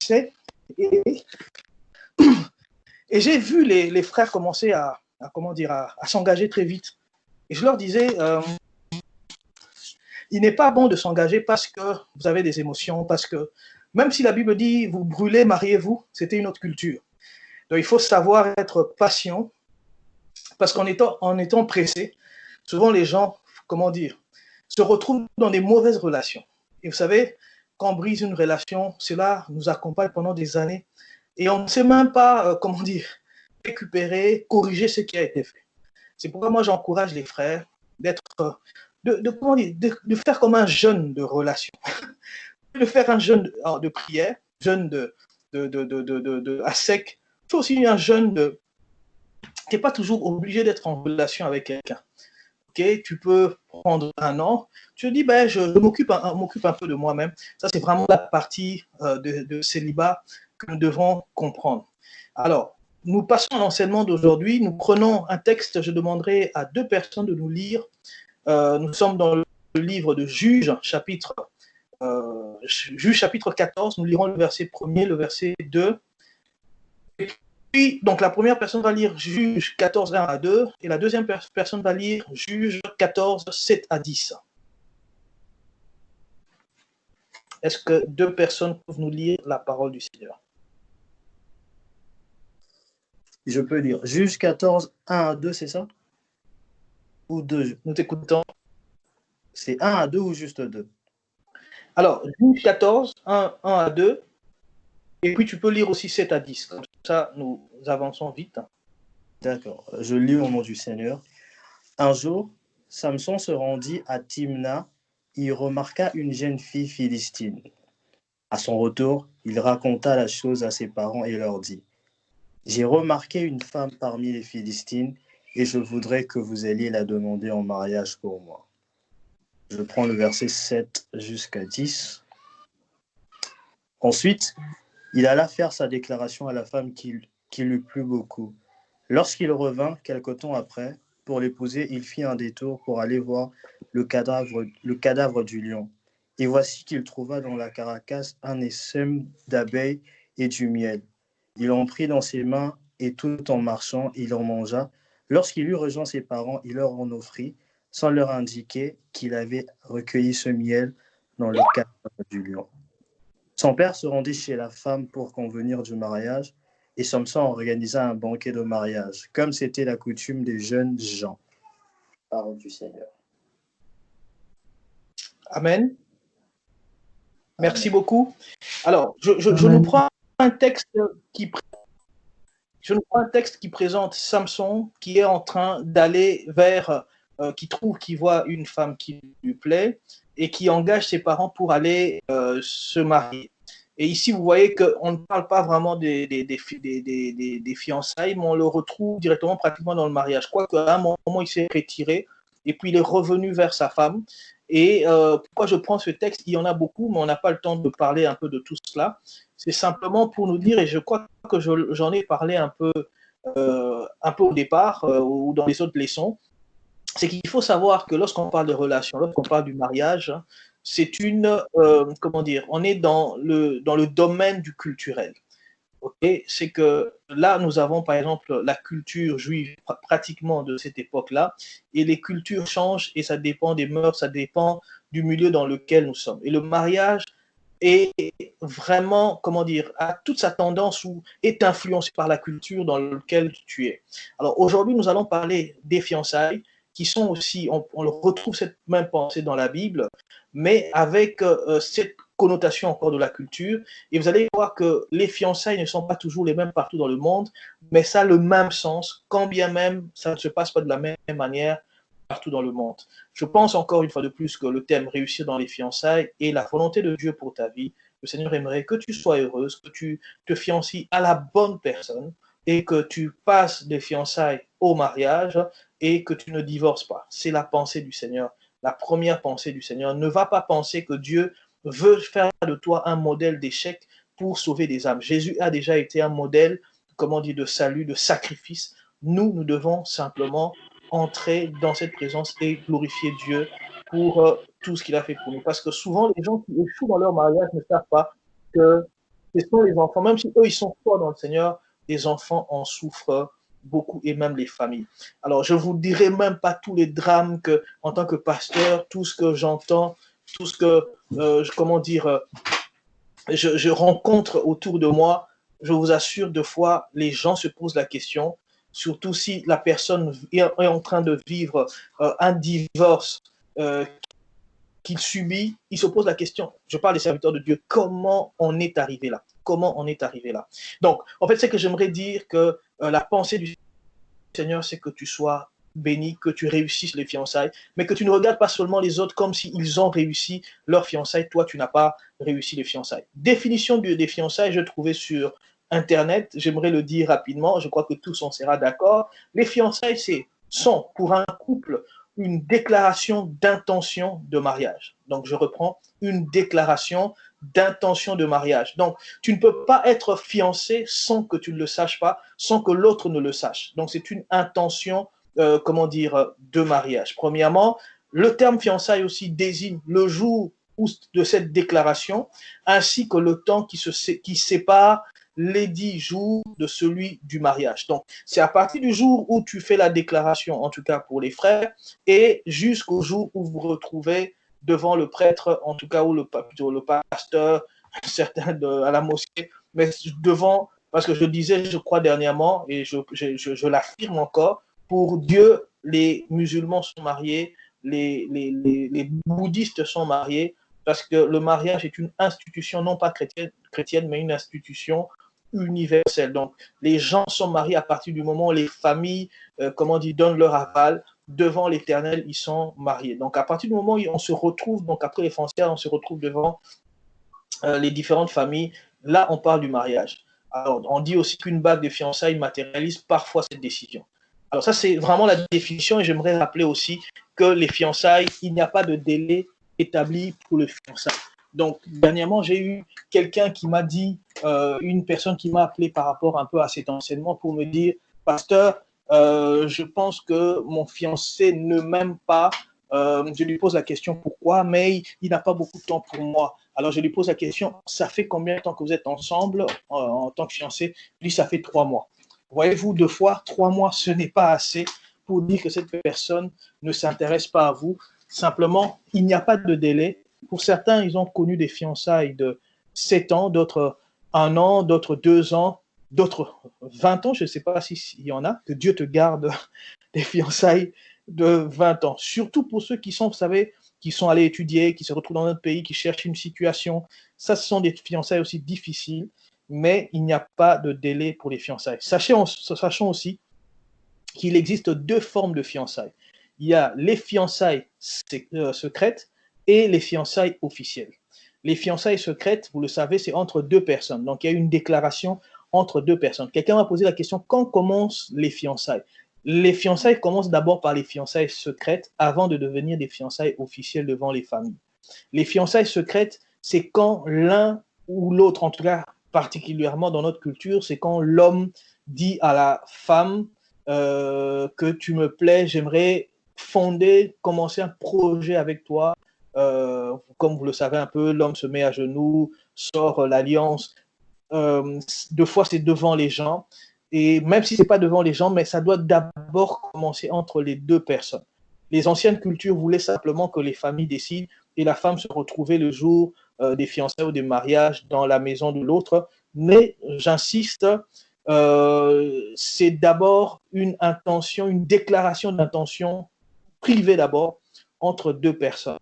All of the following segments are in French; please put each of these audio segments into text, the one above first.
sais. Et, et j'ai vu les frères commencer à s'engager très vite. Et je leur disais, il n'est pas bon de s'engager parce que vous avez des émotions, parce que même si la Bible dit, vous brûlez, mariez-vous, c'était une autre culture. Donc il faut savoir être patient, parce qu'en étant pressé, souvent les gens, se retrouvent dans des mauvaises relations. Et vous savez, quand on brise une relation, cela nous accompagne pendant des années et on ne sait même pas, récupérer, corriger ce qui a été fait. C'est pourquoi moi j'encourage les frères d'être, de faire comme un jeûne de relation, de faire un jeûne de prière, jeûne à sec. Il faut aussi un jeûne tu n'es pas toujours obligé d'être en relation avec quelqu'un. Okay, tu peux prendre un an, tu te dis, ben, je m'occupe un peu de moi-même. Ça, c'est vraiment la partie de célibat que nous devons comprendre. Alors, nous passons à l'enseignement d'aujourd'hui. Nous prenons un texte, je demanderai à 2 personnes de nous lire. Nous sommes dans le livre de Juges, chapitre 14. Nous lirons le verset 1er, le verset 2. Puis, donc, la première personne va lire Juge 14, 1 à 2, et la deuxième personne va lire Juge 14, 7 à 10. Est-ce que 2 personnes peuvent nous lire la parole du Seigneur? Je peux lire. Juge 14, 1 à 2, c'est ça? Ou 2? Nous t'écoutons. C'est 1 à 2 ou juste 2? Alors, Juge 14, 1 à 2, et puis tu peux lire aussi 7 à 10. Comme ça, nous avançons vite. D'accord. Je lis au nom du Seigneur. Un jour, Samson se rendit à Timna. Il remarqua une jeune fille philistine. À son retour, il raconta la chose à ses parents et leur dit: J'ai remarqué une femme parmi les Philistines et je voudrais que vous alliez la demander en mariage pour moi. Je prends le verset 7 jusqu'à 10. Ensuite, il alla faire sa déclaration à la femme qui lui plut beaucoup. Lorsqu'il revint quelque temps après, pour l'épouser, il fit un détour pour aller voir le cadavre du lion. Et voici qu'il trouva dans la carcasse un essaim d'abeilles et du miel. Il en prit dans ses mains et tout en marchant, il en mangea. Lorsqu'il eut rejoint ses parents, il leur en offrit, sans leur indiquer qu'il avait recueilli ce miel dans le cadavre du lion. Son père se rendit chez la femme pour convenir du mariage, et Samson organisa un banquet de mariage, comme c'était la coutume des jeunes gens. Parole du Seigneur. Amen. Merci beaucoup. Alors, je nous prends un texte qui présente Samson qui est en train d'aller vers, qui voit une femme qui lui plaît et qui engage ses parents pour aller se marier. Et ici, vous voyez qu'on ne parle pas vraiment des fiançailles, mais on le retrouve directement pratiquement dans le mariage. Quoique, à un moment, il s'est retiré et puis il est revenu vers sa femme. Et pourquoi je prends ce texte? Il y en a beaucoup, mais on n'a pas le temps de parler un peu de tout cela. C'est simplement pour nous dire, et je crois que j'en ai parlé un peu au départ ou dans les autres leçons, c'est qu'il faut savoir que lorsqu'on parle de relations, lorsqu'on parle du mariage, c'est on est dans le domaine du culturel. Okay, c'est que là, nous avons par exemple la culture juive pratiquement de cette époque-là, et les cultures changent et ça dépend des mœurs, ça dépend du milieu dans lequel nous sommes. Et le mariage est vraiment, a toute sa tendance ou est influencé par la culture dans laquelle tu es. Alors aujourd'hui, nous allons parler des fiançailles qui sont aussi, on retrouve cette même pensée dans la Bible, mais avec cette connotation encore de la culture. Et vous allez voir que les fiançailles ne sont pas toujours les mêmes partout dans le monde, mais ça a le même sens, quand bien même ça ne se passe pas de la même manière partout dans le monde. Je pense encore une fois de plus que le thème réussir dans les fiançailles est la volonté de Dieu pour ta vie. Le Seigneur aimerait que tu sois heureuse, que tu te fiancies à la bonne personne et que tu passes des fiançailles au mariage et que tu ne divorces pas. C'est la pensée du Seigneur. La première pensée du Seigneur. Ne va pas penser que Dieu veut faire de toi un modèle d'échec pour sauver des âmes. Jésus a déjà été un modèle, de salut, de sacrifice. Nous devons simplement entrer dans cette présence et glorifier Dieu pour tout ce qu'il a fait pour nous. Parce que souvent, les gens qui échouent dans leur mariage ne savent pas que ce sont les enfants, même si eux, ils sont forts dans le Seigneur, les enfants en souffrent beaucoup et même les familles. Alors, je vous dirai même pas tous les drames que, en tant que pasteur, tout ce que j'entends, tout ce que, comment dire, je rencontre autour de moi. Je vous assure, de fois, les gens se posent la question, surtout si la personne est en train de vivre un divorce qu'il subit, il se pose la question, je parle des serviteurs de Dieu, comment on est arrivé là? Comment on est arrivé là? Donc, en fait, c'est que j'aimerais dire que la pensée du Seigneur, c'est que tu sois béni, que tu réussisses les fiançailles, mais que tu ne regardes pas seulement les autres comme s'ils ont réussi leurs fiançailles, toi, tu n'as pas réussi les fiançailles. Définition des fiançailles, je trouvais sur Internet, j'aimerais le dire rapidement, je crois que tous on sera d'accord. Les fiançailles, sont pour un couple une déclaration d'intention de mariage. Donc, je reprends, une déclaration d'intention de mariage. Donc, tu ne peux pas être fiancé sans que tu ne le saches pas, sans que l'autre ne le sache. Donc, c'est une intention, de mariage. Premièrement, le terme fiançailles aussi désigne le jour de cette déclaration, ainsi que le temps qui sépare les 10 jours de celui du mariage. Donc, c'est à partir du jour où tu fais la déclaration, en tout cas pour les frères, et jusqu'au jour où vous vous retrouvez devant le prêtre, en tout cas, ou le pasteur, certains à la mosquée, mais devant, parce que je disais, je crois dernièrement, et je l'affirme encore, pour Dieu, les musulmans sont mariés, les bouddhistes sont mariés, parce que le mariage est une institution, non pas chrétienne, mais une institution universelle. Donc, les gens sont mariés à partir du moment où les familles, donnent leur aval devant l'Éternel, ils sont mariés. Donc, à partir du moment où on se retrouve, donc après les fiançailles, on se retrouve devant les différentes familles, là, on parle du mariage. Alors, on dit aussi qu'une bague de fiançailles matérialise parfois cette décision. Alors, ça, c'est vraiment la définition, et j'aimerais rappeler aussi que les fiançailles, il n'y a pas de délai établi pour le fiançailles. Donc, dernièrement, j'ai eu quelqu'un qui m'a dit, une personne qui m'a appelé par rapport un peu à cet enseignement pour me dire, pasteur, je pense que mon fiancé ne m'aime pas. Je lui pose la question pourquoi, mais il n'a pas beaucoup de temps pour moi. Alors je lui pose la question, ça fait combien de temps que vous êtes ensemble en tant que fiancé? Lui, ça fait 3 mois. Voyez-vous, 2 fois, 3 mois, ce n'est pas assez pour dire que cette personne ne s'intéresse pas à vous. Simplement, il n'y a pas de délai. Pour certains, ils ont connu des fiançailles de 7 ans, d'autres 1 an, d'autres 2 ans, d'autres 20 ans. Je ne sais pas s'il y en a. Que Dieu te garde des fiançailles de 20 ans. Surtout pour ceux qui sont, vous savez, qui sont allés étudier, qui se retrouvent dans notre pays, qui cherchent une situation. Ça, ce sont des fiançailles aussi difficiles, mais il n'y a pas de délai pour les fiançailles. Sachons aussi qu'il existe 2 formes de fiançailles. Il y a les fiançailles secrètes et les fiançailles officielles. Les fiançailles secrètes, vous le savez, c'est entre 2 personnes. Donc, il y a une déclaration entre 2 personnes. Quelqu'un m'a posé la question, quand commencent les fiançailles? Les fiançailles commencent d'abord par les fiançailles secrètes avant de devenir des fiançailles officielles devant les familles. Les fiançailles secrètes, c'est quand l'un ou l'autre, en tout cas particulièrement dans notre culture, c'est quand l'homme dit à la femme que tu me plais, j'aimerais commencer un projet avec toi. Comme vous le savez un peu, l'homme se met à genoux, sort l'alliance. 2 fois, c'est devant les gens. Et même si ce n'est pas devant les gens, mais ça doit d'abord commencer entre les 2 personnes. Les anciennes cultures voulaient simplement que les familles décident et la femme se retrouvait le jour des fiançailles ou des mariages dans la maison de l'autre. Mais j'insiste, c'est d'abord une intention, une déclaration d'intention privée d'abord entre 2 personnes.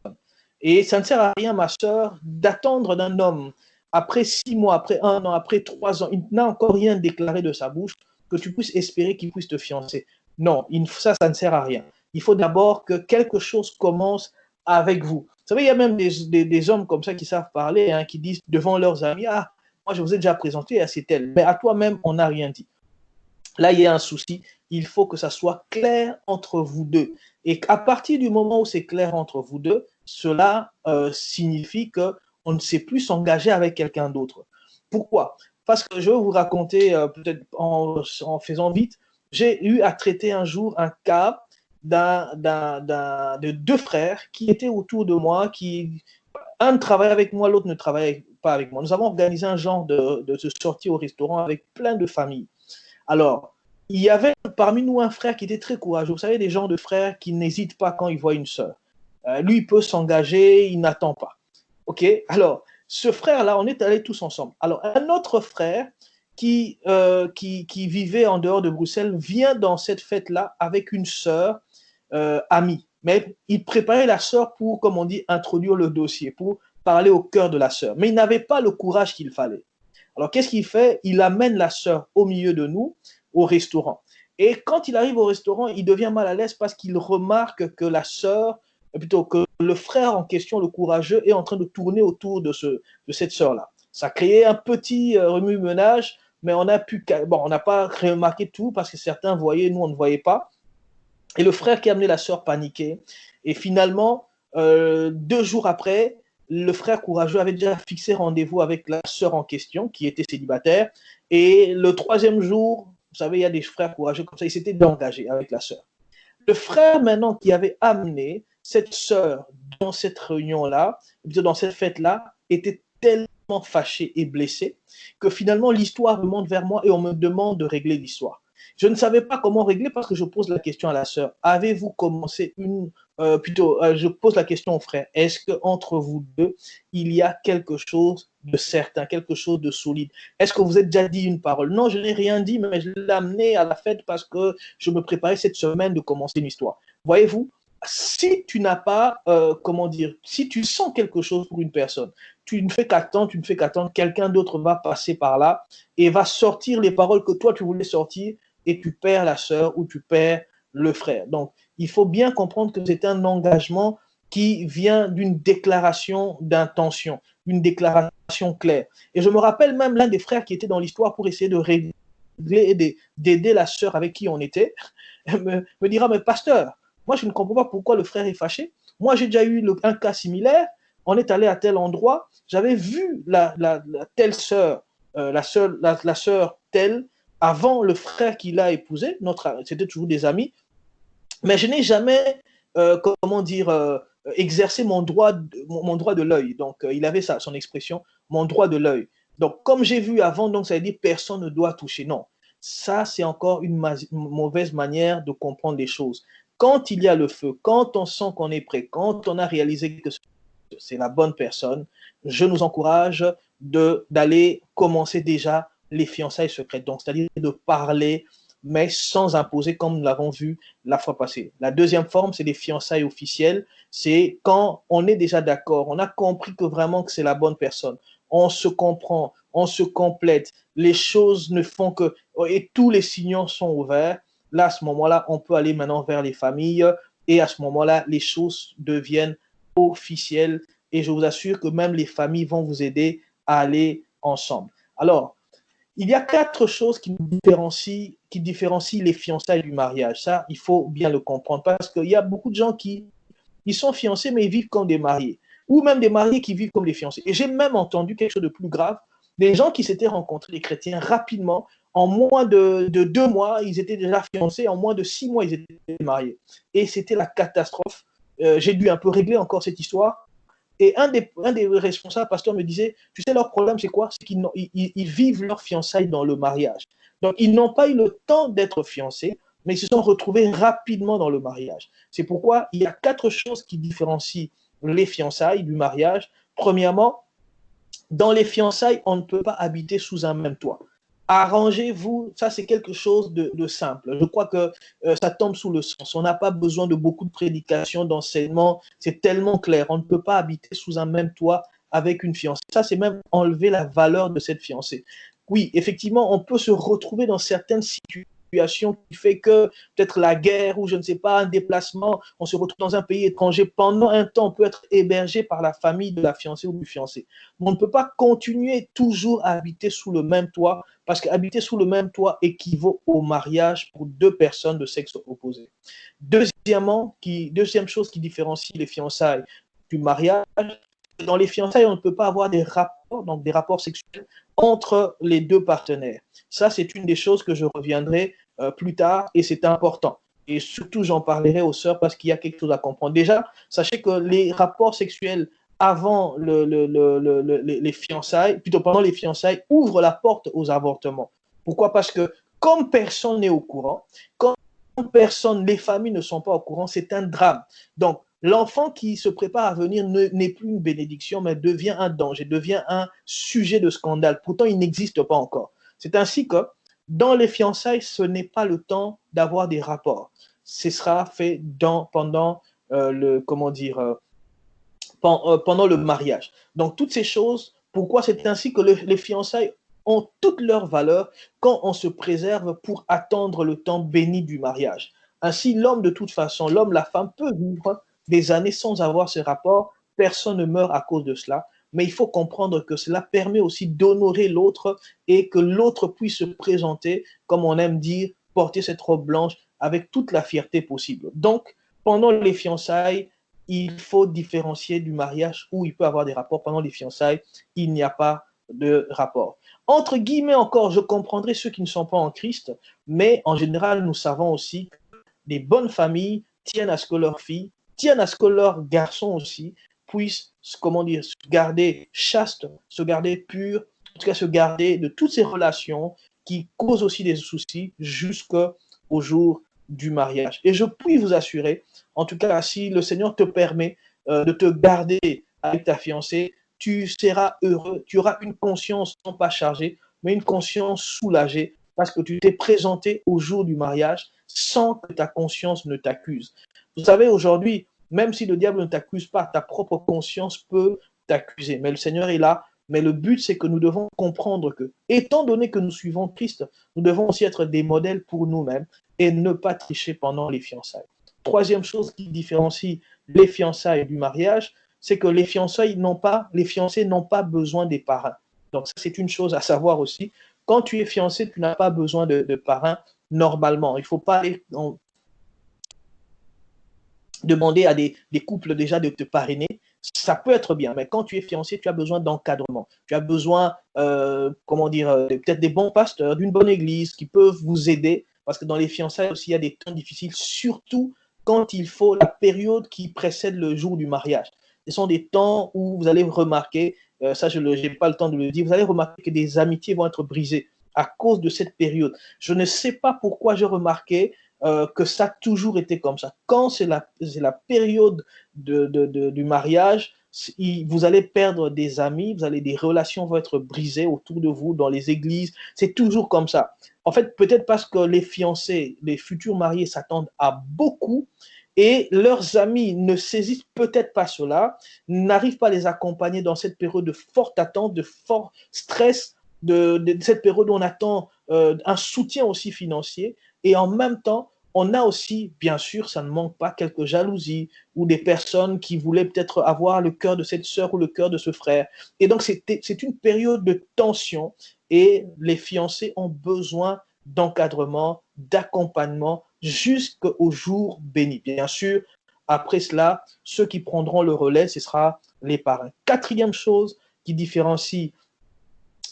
Et ça ne sert à rien, ma sœur, d'attendre d'un homme après 6 mois, après 1 an, après 3 ans, il n'a encore rien déclaré de sa bouche, que tu puisses espérer qu'il puisse te fiancer. Non, ça ne sert à rien. Il faut d'abord que quelque chose commence avec vous. Vous savez, il y a même des hommes comme ça qui savent parler, hein, qui disent devant leurs amis, ah, moi je vous ai déjà présenté à c'est tel, mais à toi-même, on n'a rien dit. Là, il y a un souci. Il faut que ça soit clair entre vous deux. Et à partir du moment où c'est clair entre vous deux, cela signifie qu'on ne sait plus s'engager avec quelqu'un d'autre. Pourquoi? Parce que je vais vous raconter, peut-être en faisant vite, j'ai eu à traiter un jour un cas de 2 frères qui étaient autour de moi, un travaillait avec moi, l'autre ne travaillait pas avec moi. Nous avons organisé un genre de sortie au restaurant avec plein de familles. Alors, il y avait parmi nous un frère qui était très courageux. Vous savez, des genres de frères qui n'hésitent pas quand ils voient une sœur. Lui, il peut s'engager, il n'attend pas. OK? Alors, ce frère-là, on est allés tous ensemble. Alors, un autre frère qui vivait en dehors de Bruxelles vient dans cette fête-là avec une sœur amie. Mais il préparait la sœur pour, comme on dit, introduire le dossier, pour parler au cœur de la sœur. Mais il n'avait pas le courage qu'il fallait. Alors, qu'est-ce qu'il fait? Il amène la sœur au milieu de nous, au restaurant. Et quand il arrive au restaurant, il devient mal à l'aise parce qu'il remarque que la sœur, plutôt que le frère en question, le courageux, est en train de tourner autour de cette sœur-là. Ça a créé un petit remue-ménage, mais on n'a pas remarqué tout parce que certains voyaient, nous on ne voyait pas. Et le frère qui a amené la sœur paniquait. Et finalement, 2 jours après, le frère courageux avait déjà fixé rendez-vous avec la sœur en question, qui était célibataire. Et le 3e jour, vous savez, il y a des frères courageux comme ça, il s'était engagé avec la sœur. Le frère maintenant qui avait amené cette sœur dans cette réunion-là, dans cette fête-là, était tellement fâché et blessé que finalement l'histoire remonte vers moi et on me demande de régler l'histoire. Je ne savais pas comment régler parce que je pose la question à la sœur. Avez-vous commencé je pose la question au frère. Est-ce qu'entre vous deux, il y a quelque chose de certain, quelque chose de solide? Est-ce que vous êtes déjà dit une parole? Non, je n'ai rien dit, mais je l'ai amené à la fête parce que je me préparais cette semaine de commencer une histoire. Voyez-vous, si tu n'as pas, si tu sens quelque chose pour une personne, tu ne fais qu'attendre, quelqu'un d'autre va passer par là et va sortir les paroles que toi tu voulais sortir et tu perds la sœur ou tu perds le frère. Donc, il faut bien comprendre que c'est un engagement qui vient d'une déclaration d'intention, d'une déclaration claire. Et je me rappelle même l'un des frères qui était dans l'histoire pour essayer de régler et d'aider la sœur avec qui on était, me dira, mais pasteur, moi je ne comprends pas pourquoi le frère est fâché. Moi j'ai déjà eu un cas similaire, on est allé à tel endroit, j'avais vu la telle sœur, la sœur telle, avant le frère qu'il a épousé, c'était toujours des amis, mais je n'ai jamais, exercé mon droit de l'œil. Donc, il avait son expression, mon droit de l'œil. Donc, comme j'ai vu avant, donc ça veut dire personne ne doit toucher. Non, ça, c'est encore une mauvaise manière de comprendre les choses. Quand il y a le feu, quand on sent qu'on est prêt, quand on a réalisé que c'est la bonne personne, je nous encourage d'aller commencer déjà les fiançailles secrètes. Donc, c'est-à-dire de parler, mais sans imposer, comme nous l'avons vu la fois passée. La deuxième forme, c'est les fiançailles officielles. C'est quand on est déjà d'accord, on a compris que vraiment que c'est la bonne personne. On se comprend, on se complète, les choses ne font que... Et tous les signaux sont ouverts. Là, à ce moment-là, on peut aller maintenant vers les familles et à ce moment-là, les choses deviennent officielles et je vous assure que même les familles vont vous aider à aller ensemble. Alors, il y a 4 choses qui différencient les fiançailles du mariage. Ça, il faut bien le comprendre parce qu'il y a beaucoup de gens qui ils sont fiancés mais ils vivent comme des mariés ou même des mariés qui vivent comme des fiancés. Et j'ai même entendu quelque chose de plus grave, des gens qui s'étaient rencontrés, les chrétiens, rapidement, en moins de 2 mois, ils étaient déjà fiancés, en moins de 6 mois, ils étaient mariés. Et c'était la catastrophe. J'ai dû un peu régler encore cette histoire. Et un des responsables, pasteur, me disait, tu sais, leur problème, c'est quoi? C'est qu'ils vivent leur fiançailles dans le mariage. Donc, ils n'ont pas eu le temps d'être fiancés, mais ils se sont retrouvés rapidement dans le mariage. C'est pourquoi il y a 4 choses qui différencient les fiançailles du mariage. Premièrement, dans les fiançailles, on ne peut pas habiter sous un même toit. Arrangez-vous, ça c'est quelque chose de simple. Je crois que ça tombe sous le sens. On n'a pas besoin de beaucoup de prédication, d'enseignement. C'est tellement clair. On ne peut pas habiter sous un même toit avec une fiancée. Ça, c'est même enlever la valeur de cette fiancée. Oui, effectivement, on peut se retrouver dans certaines situations qui fait que peut-être la guerre ou je ne sais pas, un déplacement, on se retrouve dans un pays étranger. Pendant un temps, on peut être hébergé par la famille de la fiancée ou du fiancé. Mais on ne peut pas continuer toujours à habiter sous le même toit parce qu'habiter sous le même toit équivaut au mariage pour 2 personnes de sexe opposé. Deuxième chose qui différencie les fiançailles du mariage, dans les fiançailles, on ne peut pas avoir des rapports sexuels entre les 2 partenaires. Ça, c'est une des choses que je reviendrai plus tard et c'est important. Et surtout, j'en parlerai aux sœurs parce qu'il y a quelque chose à comprendre. Déjà, sachez que les rapports sexuels avant les fiançailles, plutôt pendant les fiançailles, ouvre la porte aux avortements. Pourquoi? Parce que comme personne n'est au courant, comme personne, les familles ne sont pas au courant, c'est un drame. Donc, l'enfant qui se prépare à venir n'est plus une bénédiction, mais devient un danger, devient un sujet de scandale. Pourtant, il n'existe pas encore. C'est ainsi que dans les fiançailles, ce n'est pas le temps d'avoir des rapports. Ce sera fait pendant pendant le mariage. Donc, toutes ces choses, pourquoi c'est ainsi que les fiançailles ont toute leur valeur quand on se préserve pour attendre le temps béni du mariage. Ainsi, l'homme, de toute façon, l'homme, la femme peut vivre des années sans avoir ce rapport. Personne ne meurt à cause de cela. Mais il faut comprendre que cela permet aussi d'honorer l'autre et que l'autre puisse se présenter, comme on aime dire, porter cette robe blanche avec toute la fierté possible. Donc, pendant les fiançailles, il faut différencier du mariage où il peut avoir des rapports. Pendant les fiançailles, il n'y a pas de rapport. Entre guillemets encore, je comprendrai ceux qui ne sont pas en Christ, mais en général, nous savons aussi que les bonnes familles tiennent à ce que leurs filles, tiennent à ce que leurs garçons aussi puissent, comment dire, se garder chaste, se garder pur, en tout cas se garder de toutes ces relations qui causent aussi des soucis jusqu'au jour du mariage. Et je puis vous assurer, en tout cas, si le Seigneur te permet de te garder avec ta fiancée, tu seras heureux, tu auras une conscience non pas chargée, mais une conscience soulagée parce que tu t'es présenté au jour du mariage sans que ta conscience ne t'accuse. Vous savez, aujourd'hui, même si le diable ne t'accuse pas, ta propre conscience peut t'accuser. Mais le Seigneur est là. Mais le but, c'est que nous devons comprendre que, étant donné que nous suivons Christ, nous devons aussi être des modèles pour nous-mêmes et ne pas tricher pendant les fiançailles. Troisième chose qui différencie les fiançailles du mariage, c'est que les fiancés n'ont pas besoin des parrains. Donc, ça, c'est une chose à savoir aussi. Quand tu es fiancé, tu n'as pas besoin de parrain normalement. Il ne faut pas demander à des couples déjà de te parrainer. Ça peut être bien, mais quand tu es fiancé, tu as besoin d'encadrement. Tu as besoin, peut-être des bons pasteurs, d'une bonne église qui peuvent vous aider. Parce que dans les fiançailles aussi, il y a des temps difficiles, surtout quand il faut la période qui précède le jour du mariage. Ce sont des temps où vous allez remarquer, ça je n'ai pas le temps de le dire, vous allez remarquer que des amitiés vont être brisées à cause de cette période. Je ne sais pas pourquoi j'ai remarqué que ça a toujours été comme ça. Quand c'est la période du mariage, vous allez perdre des amis, des relations vont être brisées autour de vous, dans les églises. C'est toujours comme ça. En fait, peut-être parce que les fiancés, les futurs mariés s'attendent à beaucoup et leurs amis ne saisissent peut-être pas cela, n'arrivent pas à les accompagner dans cette période de forte attente, de fort stress, de cette période où on attend un soutien aussi financier. Et en même temps, on a aussi, bien sûr, ça ne manque pas, quelques jalousies ou des personnes qui voulaient peut-être avoir le cœur de cette sœur ou le cœur de ce frère. Et donc, c'est une période de tension et les fiancés ont besoin d'encadrement, d'accompagnement jusqu'au jour béni. Bien sûr, après cela, ceux qui prendront le relais, ce sera les parrains. Quatrième chose qui différencie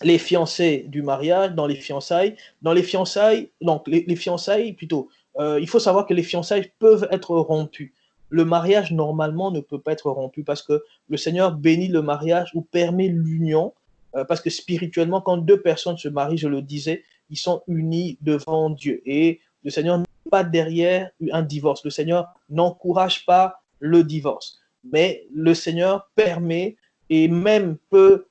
les fiancés du mariage, dans les fiançailles. Dans les fiançailles, donc les fiançailles plutôt, il faut savoir que les fiançailles peuvent être rompues. Le mariage, normalement, ne peut pas être rompu parce que le Seigneur bénit le mariage ou permet l'union, parce que spirituellement, quand deux personnes se marient, je le disais, ils sont unis devant Dieu. Et le Seigneur n'est pas derrière un divorce. Le Seigneur n'encourage pas le divorce. Mais le Seigneur permet et même peut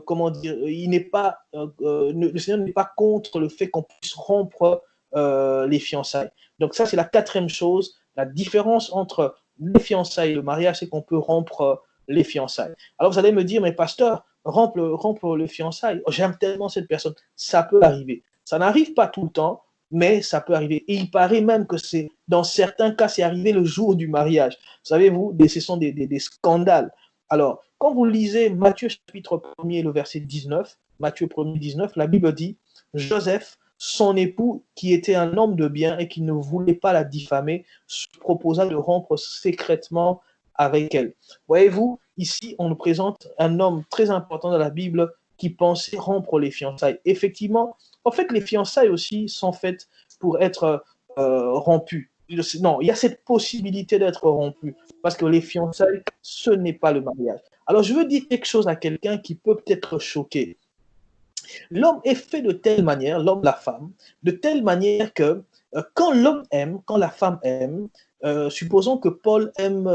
comment dire, il n'est pas, le Seigneur n'est pas contre le fait qu'on puisse rompre les fiançailles. Donc ça, c'est la quatrième chose. La différence entre les fiançailles et le mariage, c'est qu'on peut rompre les fiançailles. Alors vous allez me dire, mais pasteur, rompre le fiançailles, oh, j'aime tellement cette personne. Ça peut arriver. Ça n'arrive pas tout le temps, mais ça peut arriver. Et il paraît même que c'est, dans certains cas, c'est arrivé le jour du mariage. Savez-vous, ce sont des scandales. Alors, quand vous lisez Matthieu chapitre 1er, le verset 19, Matthieu 1er, 19, la Bible dit, Joseph, son époux, qui était un homme de bien et qui ne voulait pas la diffamer, se proposa de rompre secrètement avec elle. Voyez-vous, ici, on nous présente un homme très important dans la Bible qui pensait rompre les fiançailles. Effectivement, en fait, les fiançailles aussi sont faites pour être rompues. Non, il y a cette possibilité d'être rompu parce que les fiançailles, ce n'est pas le mariage. Alors, je veux dire quelque chose à quelqu'un qui peut peut-être choquer. L'homme est fait de telle manière, l'homme, la femme, de telle manière que quand l'homme aime, quand la femme aime, supposons que Paul aime,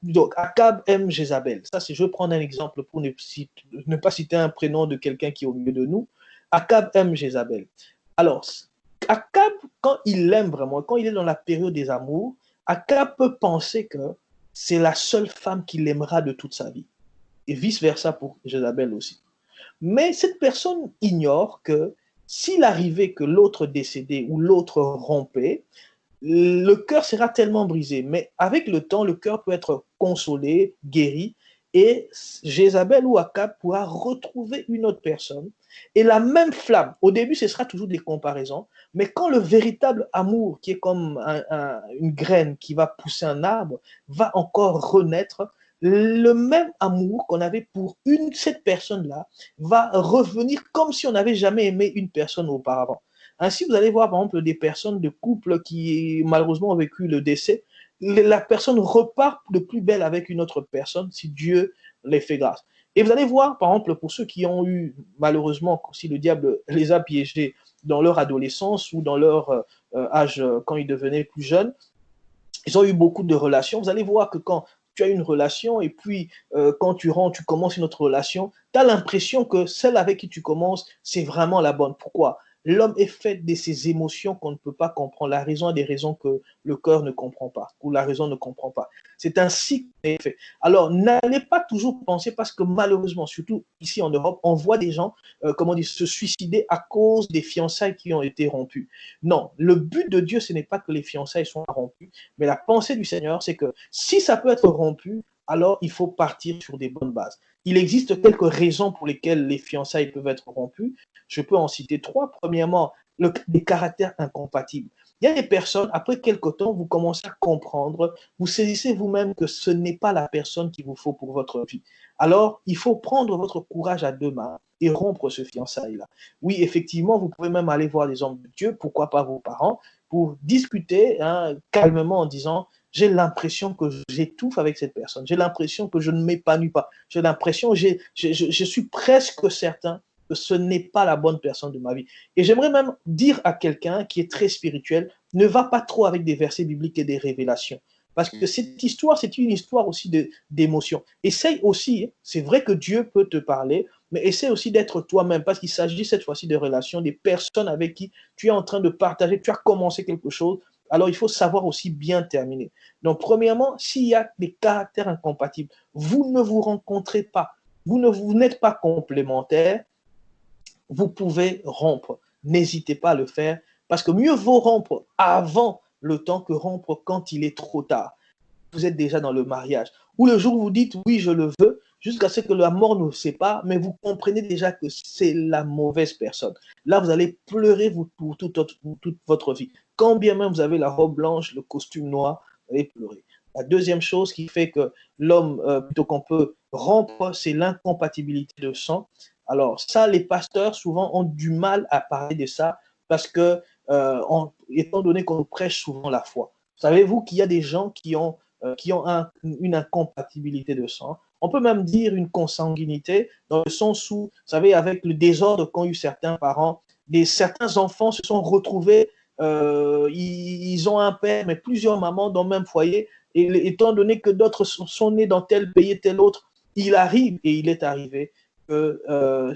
donc Akab aime Jézabel. Ça, c'est, je vais prendre un exemple pour ne pas citer un prénom de quelqu'un qui est au milieu de nous. Akab aime Jézabel. Alors, Akab, quand il l'aime vraiment, quand il est dans la période des amours, Akab peut penser que c'est la seule femme qu'il aimera de toute sa vie. Et vice-versa pour Jézabel aussi. Mais cette personne ignore que s'il arrivait que l'autre décédait ou l'autre rompait, le cœur sera tellement brisé. Mais avec le temps, le cœur peut être consolé, guéri, et Jézabel ou Akab pourra retrouver une autre personne. Et la même flamme, au début, ce sera toujours des comparaisons, mais quand le véritable amour, qui est comme une graine qui va pousser un arbre, va encore renaître, le même amour qu'on avait pour cette personne-là va revenir comme si on n'avait jamais aimé une personne auparavant. Ainsi, vous allez voir, par exemple, des personnes de couple qui, malheureusement, ont vécu le décès. La personne repart de plus belle avec une autre personne si Dieu les fait grâce. Et vous allez voir, par exemple, pour ceux qui ont eu, malheureusement, si le diable les a piégés dans leur adolescence ou dans leur âge quand ils devenaient plus jeunes, ils ont eu beaucoup de relations. Vous allez voir que quand tu as une relation et puis quand tu rentres, tu commences une autre relation, tu as l'impression que celle avec qui tu commences, c'est vraiment la bonne. Pourquoi? L'homme est fait de ces émotions qu'on ne peut pas comprendre. La raison a des raisons que le cœur ne comprend pas, ou la raison ne comprend pas. C'est ainsi qu'on est fait. Alors, n'allez pas toujours penser, parce que malheureusement, surtout ici en Europe, on voit des gens, comment dire, se suicider à cause des fiançailles qui ont été rompues. Non, le but de Dieu, ce n'est pas que les fiançailles soient rompues, mais la pensée du Seigneur, c'est que si ça peut être rompu, alors il faut partir sur des bonnes bases. Il existe quelques raisons pour lesquelles les fiançailles peuvent être rompues. Je peux en citer trois. Premièrement, des caractères incompatibles. Il y a des personnes, après quelque temps, vous commencez à comprendre, vous saisissez vous-même que ce n'est pas la personne qu'il vous faut pour votre vie. Alors, il faut prendre votre courage à deux mains et rompre ce fiançailles-là. Oui, effectivement, vous pouvez même aller voir les hommes de Dieu, pourquoi pas vos parents, pour discuter calmement en disant, j'ai l'impression que j'étouffe avec cette personne, j'ai l'impression que je ne m'épanouis pas, j'ai l'impression, je suis presque certain que ce n'est pas la bonne personne de ma vie. Et j'aimerais même dire à quelqu'un qui est très spirituel, ne va pas trop avec des versets bibliques et des révélations. Parce que cette histoire, c'est une histoire aussi d'émotion. Essaye aussi, c'est vrai que Dieu peut te parler, mais essaie aussi d'être toi-même, parce qu'il s'agit cette fois-ci de relations, des personnes avec qui tu es en train de partager, tu as commencé quelque chose, alors il faut savoir aussi bien terminer. Donc, premièrement, s'il y a des caractères incompatibles, vous ne vous rencontrez pas, vous n'êtes pas complémentaires, vous pouvez rompre. N'hésitez pas à le faire, parce que mieux vaut rompre avant le temps que rompre quand il est trop tard. Vous êtes déjà dans le mariage. Ou le jour où vous dites oui, je le veux, jusqu'à ce que la mort nous sépare, mais vous comprenez déjà que c'est la mauvaise personne. Là, vous allez pleurer pour toute votre vie. Quand bien même vous avez la robe blanche, le costume noir, vous allez pleurer. La deuxième chose qui fait que l'homme, plutôt qu'on peut rompre, c'est l'incompatibilité de sang. Alors ça, les pasteurs souvent ont du mal à parler de ça parce que, étant donné qu'on prêche souvent la foi. Savez-vous qu'il y a des gens qui ont une incompatibilité de sang. On peut même dire une consanguinité, dans le sens où, vous savez, avec le désordre qu'ont eu certains parents, certains enfants se sont retrouvés, ils ont un père, mais plusieurs mamans dans le même foyer, et étant donné que d'autres sont nés dans tel pays et tel autre, il arrive, et il est arrivé, que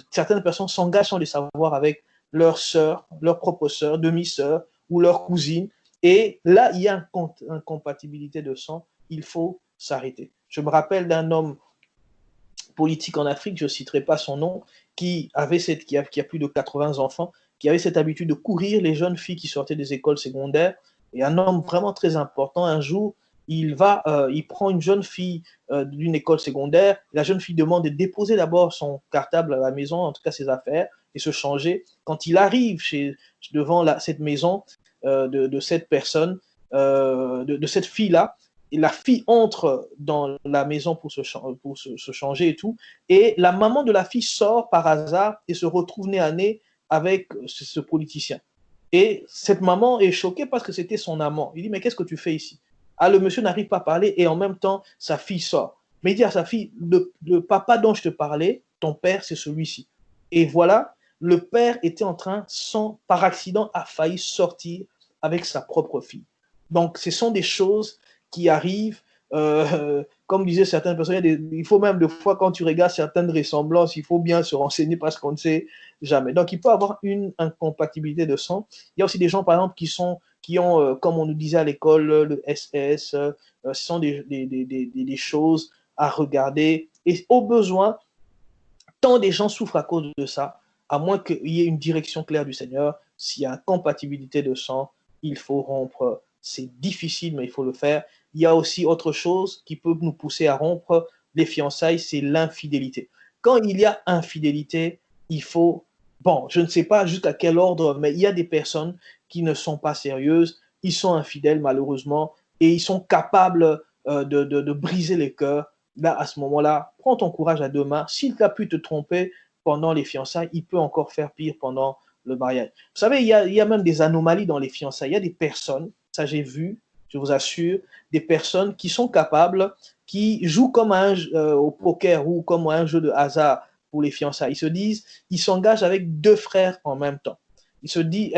certaines personnes s'engagent sans le savoir avec leur sœur, leur propre sœur, demi-sœur, ou leur cousine, et là, il y a une incompatibilité de sang, il faut s'arrêter. Je me rappelle d'un homme politique en Afrique, je ne citerai pas son nom, qui a plus de 80 enfants, qui avait cette habitude de courir les jeunes filles qui sortaient des écoles secondaires. Et un homme vraiment très important, un jour, il prend une jeune fille d'une école secondaire. La jeune fille demande de déposer d'abord son cartable à la maison, en tout cas ses affaires, et se changer. Quand il arrive devant cette maison de cette personne, de cette fille-là, et la fille entre dans la maison pour se changer et tout, et la maman de la fille sort par hasard et se retrouve nez à nez avec politicien. Et cette maman est choquée parce que c'était son amant. Il dit, mais qu'est-ce que tu fais ici? Ah, le monsieur n'arrive pas à parler et en même temps, sa fille sort. Mais il dit à sa fille, le papa dont je te parlais, ton père, c'est celui-ci. Et voilà, le père était en train, par accident, a failli sortir avec sa propre fille. Donc, ce sont des choses qui arrivent. Comme disaient certaines personnes, il faut même des fois, quand tu regardes certaines ressemblances, il faut bien se renseigner parce qu'on ne sait jamais. Donc, il peut y avoir une incompatibilité de sang. Il y a aussi des gens, par exemple, qui ont, comme on nous disait à l'école, le SS, ce sont des choses à regarder. Et au besoin, tant des gens souffrent à cause de ça, à moins qu'il y ait une direction claire du Seigneur, s'il y a incompatibilité de sang, il faut rompre. C'est difficile, mais il faut le faire. Il y a aussi autre chose qui peut nous pousser à rompre les fiançailles, c'est l'infidélité. Quand il y a infidélité, il faut, bon, je ne sais pas jusqu'à quel ordre, mais il y a des personnes qui ne sont pas sérieuses, ils sont infidèles malheureusement, et ils sont capables de briser les cœurs. Là, à ce moment-là, prends ton courage à deux mains. S'il t'a pu te tromper pendant les fiançailles, il peut encore faire pire pendant le mariage. Vous savez, il y a même des anomalies dans les fiançailles. Il y a des personnes, ça j'ai vu, je vous assure, des personnes qui sont capables, qui jouent comme au poker ou comme un jeu de hasard pour les fiançailles. Ils se disent, ils s'engagent avec deux frères en même temps. Elle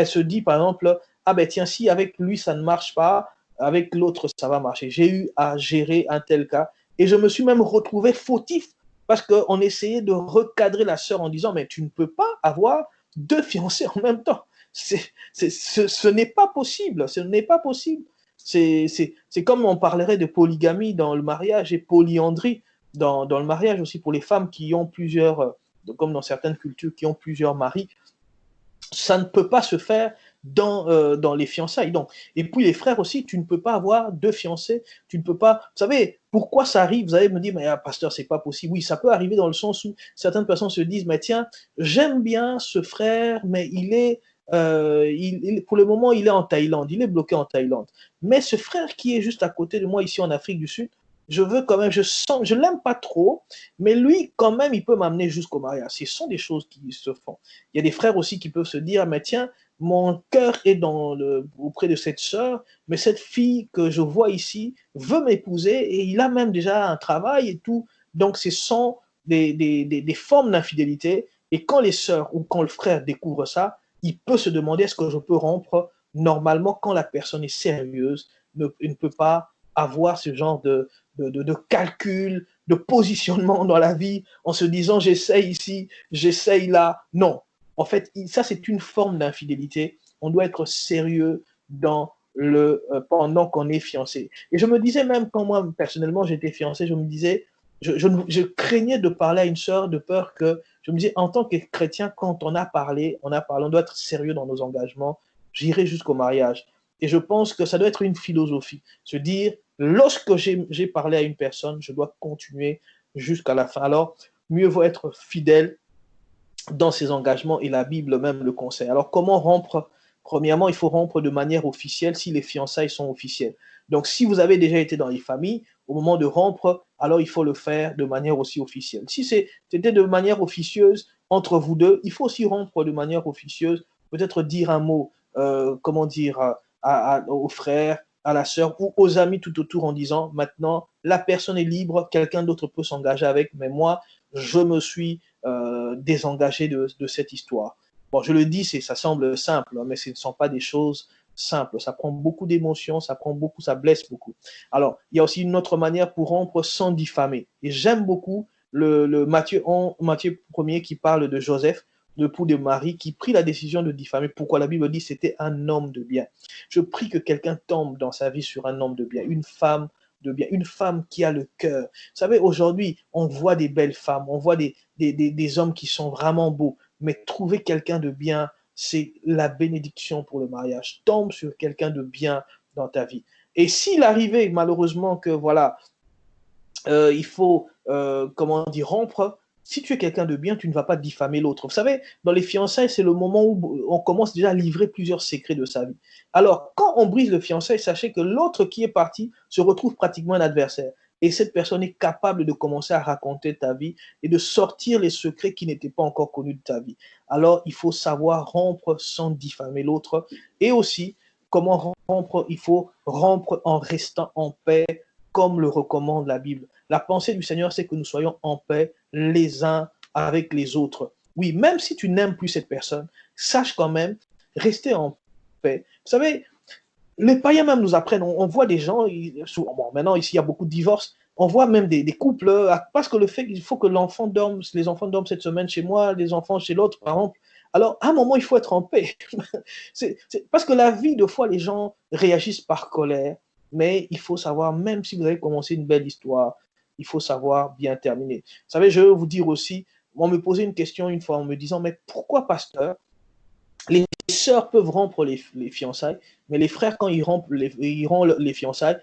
se dit, par exemple, ah ben tiens, si avec lui ça ne marche pas, avec l'autre ça va marcher. J'ai eu à gérer un tel cas et je me suis même retrouvé fautif parce qu'on essayait de recadrer la sœur en disant, mais tu ne peux pas avoir deux fiancés en même temps. Ce n'est pas possible. Ce n'est pas possible. C'est comme on parlerait de polygamie dans le mariage et polyandrie dans le mariage aussi pour les femmes qui ont plusieurs, comme dans certaines cultures, qui ont plusieurs maris. Ça ne peut pas se faire dans les fiançailles. Donc, et puis les frères aussi, tu ne peux pas avoir deux fiancés, tu ne peux pas. Vous savez, pourquoi ça arrive? Vous allez me dire, mais ah, pasteur, c'est pas possible. Oui, ça peut arriver dans le sens où certaines personnes se disent, mais tiens, j'aime bien ce frère, mais pour le moment, il est en Thaïlande, il est bloqué en Thaïlande. Mais ce frère qui est juste à côté de moi ici en Afrique du Sud, je veux quand même, je l'aime pas trop, mais lui, quand même, il peut m'amener jusqu'au mariage. Ce sont des choses qui se font. Il y a des frères aussi qui peuvent se dire, mais tiens, mon cœur est auprès de cette sœur, mais cette fille que je vois ici veut m'épouser et il a même déjà un travail et tout. Donc, ce sont des formes d'infidélité. Et quand les sœurs ou quand le frère découvre ça, il peut se demander est-ce que je peux rompre. Normalement, quand la personne est sérieuse, il ne peut pas avoir ce genre de calcul, de positionnement dans la vie en se disant j'essaye ici, j'essaye là. Non, en fait, ça, c'est une forme d'infidélité. On doit être sérieux pendant qu'on est fiancé. Et je me disais même quand moi, personnellement, j'étais fiancé, je me disais, je craignais de parler à une sœur de peur que, je me disais, en tant que chrétien, quand on doit être sérieux dans nos engagements, j'irai jusqu'au mariage. Et je pense que ça doit être une philosophie. Se dire, lorsque j'ai parlé à une personne, je dois continuer jusqu'à la fin. Alors, mieux vaut être fidèle dans ses engagements et la Bible même le conseille. Alors, comment rompre? Premièrement, il faut rompre de manière officielle si les fiançailles sont officielles. Donc, si vous avez déjà été dans les familles, au moment de rompre, alors il faut le faire de manière aussi officielle. Si c'était de manière officieuse entre vous deux, il faut aussi rompre de manière officieuse, peut-être dire un mot, comment dire, aux frères, à la sœur ou aux amis tout autour en disant maintenant, la personne est libre, quelqu'un d'autre peut s'engager avec, mais moi, je me suis désengagé de cette histoire. Bon, je le dis, ça semble simple, mais ce ne sont pas des choses simples. Ça prend beaucoup d'émotions, ça blesse beaucoup. Alors, il y a aussi une autre manière pour rompre sans diffamer. Et j'aime beaucoup le Matthieu 1er qui parle de Joseph, l'époux de Marie, qui prit la décision de diffamer. Pourquoi la Bible dit que c'était un homme de bien. Je prie que quelqu'un tombe dans sa vie sur un homme de bien, une femme de bien, une femme qui a le cœur. Vous savez, aujourd'hui, on voit des belles femmes, on voit des hommes qui sont vraiment beaux, mais trouver quelqu'un de bien, c'est la bénédiction pour le mariage. Tombe sur quelqu'un de bien dans ta vie. Et s'il arrivait malheureusement que voilà, il faut, comment dire, rompre. Si tu es quelqu'un de bien, tu ne vas pas diffamer l'autre. Vous savez, dans les fiançailles, c'est le moment où on commence déjà à livrer plusieurs secrets de sa vie. Alors, quand on brise le fiançailles, sachez que l'autre qui est parti se retrouve pratiquement un adversaire. Et cette personne est capable de commencer à raconter ta vie et de sortir les secrets qui n'étaient pas encore connus de ta vie. Alors, il faut savoir rompre sans diffamer l'autre. Et aussi, Comment rompre? Il faut rompre en restant en paix, comme le recommande la Bible. La pensée du Seigneur, c'est que nous soyons en paix les uns avec les autres. Oui, même si tu n'aimes plus cette personne, sache quand même rester en paix. Vous savez, les païens même nous apprennent, on voit des gens, bon, maintenant ici il y a beaucoup de divorces, on voit même des couples, parce que le fait qu'il faut que l'enfant dorme, les enfants dorment cette semaine chez moi, les enfants chez l'autre, par exemple. Alors, à un moment, il faut être en paix. Parce que la vie, de fois, les gens réagissent par colère, mais il faut savoir, même si vous avez commencé une belle histoire, il faut savoir bien terminer. Vous savez, je veux vous dire aussi, on me posait une question une fois en me disant, mais pourquoi, pasteur, les sœurs peuvent rompre les fiançailles, mais les frères, quand ils rompent les fiançailles,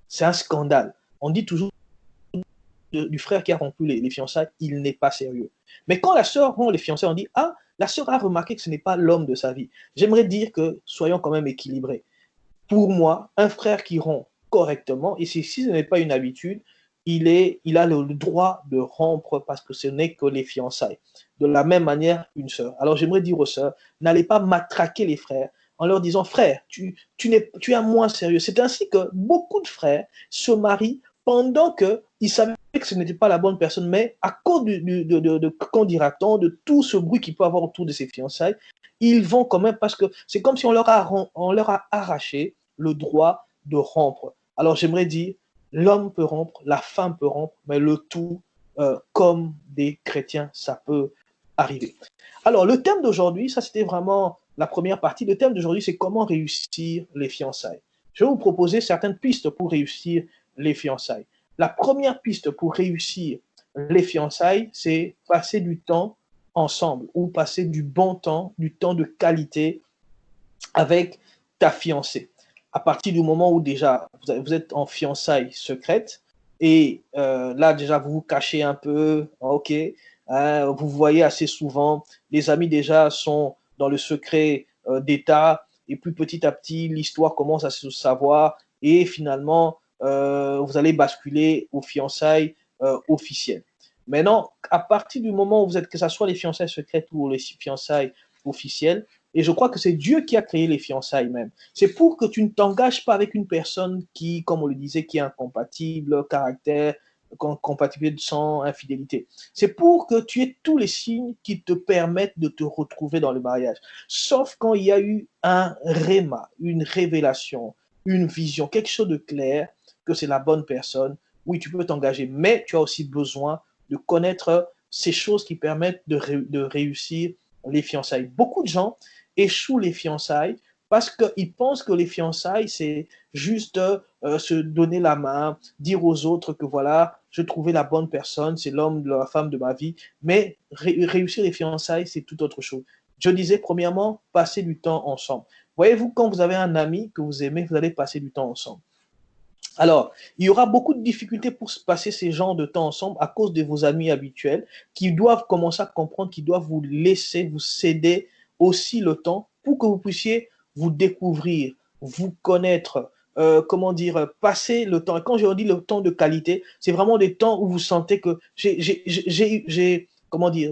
c'est un scandale. On dit toujours du frère qui a rompu les fiançailles, il n'est pas sérieux. Mais quand la sœur rompt les fiançailles, on dit, ah, la sœur a remarqué que ce n'est pas l'homme de sa vie. J'aimerais dire que soyons quand même équilibrés. Pour moi, un frère qui rompt correctement, et si ce n'est pas une habitude, il a le droit de rompre parce que ce n'est que les fiançailles. De la même manière, une sœur. Alors j'aimerais dire aux sœurs, n'allez pas matraquer les frères en leur disant, frère, tu es moins sérieux. C'est ainsi que beaucoup de frères se marient pendant qu'ils savaient que ce n'était pas la bonne personne, mais à cause qu'en dira-t-on, de tout ce bruit qu'il peut avoir autour de ces fiançailles, ils vont quand même, parce que c'est comme si on leur a arraché le droit de rompre. Alors j'aimerais dire, l'homme peut rompre, la femme peut rompre, mais le tout, comme des chrétiens, ça peut arriver. Alors le thème d'aujourd'hui, ça c'était vraiment la première partie. Le thème d'aujourd'hui, c'est comment réussir les fiançailles. Je vais vous proposer certaines pistes pour réussir les fiançailles. La première piste pour réussir les fiançailles, c'est passer du temps ensemble ou passer du bon temps, du temps de qualité avec ta fiancée. À partir du moment où déjà vous êtes en fiançailles secrètes et là déjà vous vous cachez un peu, ok, vous voyez assez souvent, les amis déjà sont dans le secret d'État et puis petit à petit l'histoire commence à se savoir et finalement vous allez basculer aux fiançailles officielles. Maintenant, à partir du moment où vous êtes, que ce soit les fiançailles secrètes ou les fiançailles officielles, et je crois que c'est Dieu qui a créé les fiançailles même. C'est pour que tu ne t'engages pas avec une personne qui, comme on le disait, qui est incompatible, caractère, compatible sans infidélité. C'est pour que tu aies tous les signes qui te permettent de te retrouver dans le mariage. Sauf quand il y a eu un réma, une révélation, une vision, quelque chose de clair, que c'est la bonne personne. Oui, tu peux t'engager, mais tu as aussi besoin de connaître ces choses qui permettent de réussir les fiançailles. Beaucoup de gens échouent les fiançailles parce qu'ils pensent que les fiançailles, c'est juste se donner la main, dire aux autres que voilà, je trouvais la bonne personne, c'est l'homme, la femme de ma vie. Mais réussir les fiançailles, c'est tout autre chose. Je disais, premièrement, passer du temps ensemble. Voyez-vous, quand vous avez un ami que vous aimez, vous allez passer du temps ensemble. Alors, il y aura beaucoup de difficultés pour passer ces genres de temps ensemble à cause de vos amis habituels qui doivent commencer à comprendre, qui doivent vous laisser, vous céder aussi le temps pour que vous puissiez vous découvrir, vous connaître, comment dire, passer le temps. Et quand je dis le temps de qualité, c'est vraiment des temps où vous sentez que comment dire,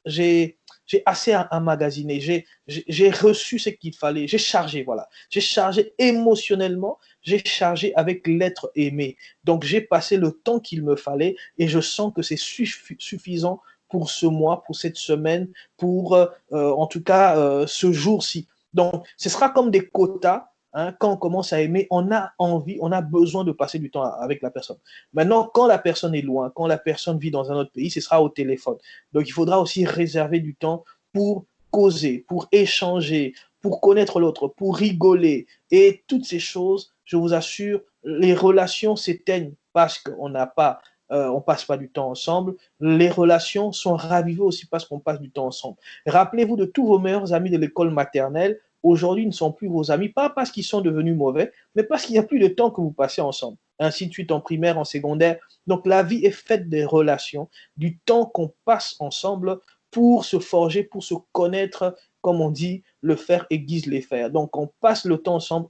j'ai assez à emmagasiner, j'ai reçu ce qu'il fallait, j'ai chargé, voilà. J'ai chargé émotionnellement, j'ai chargé avec l'être aimé. Donc, j'ai passé le temps qu'il me fallait et je sens que c'est suffisant pour ce mois, pour cette semaine, pour en tout cas ce jour-ci. Donc, ce sera comme des quotas. Hein, quand on commence à aimer, on a envie, on a besoin de passer du temps avec la personne. Maintenant, quand la personne est loin, quand la personne vit dans un autre pays, ce sera au téléphone. Donc, il faudra aussi réserver du temps pour causer, pour échanger, pour connaître l'autre, pour rigoler. Et toutes ces choses, je vous assure, les relations s'éteignent parce qu'on n'a pas, on passe pas du temps ensemble. Les relations sont ravivées aussi parce qu'on passe du temps ensemble. Rappelez-vous de tous vos meilleurs amis de l'école maternelle. Aujourd'hui, ils ne sont plus vos amis, pas parce qu'ils sont devenus mauvais, mais parce qu'il n'y a plus de temps que vous passez ensemble. Ainsi de suite en primaire, en secondaire. Donc, la vie est faite des relations, du temps qu'on passe ensemble pour se forger, pour se connaître, comme on dit, le fer aiguise les fers. Donc, on passe le temps ensemble,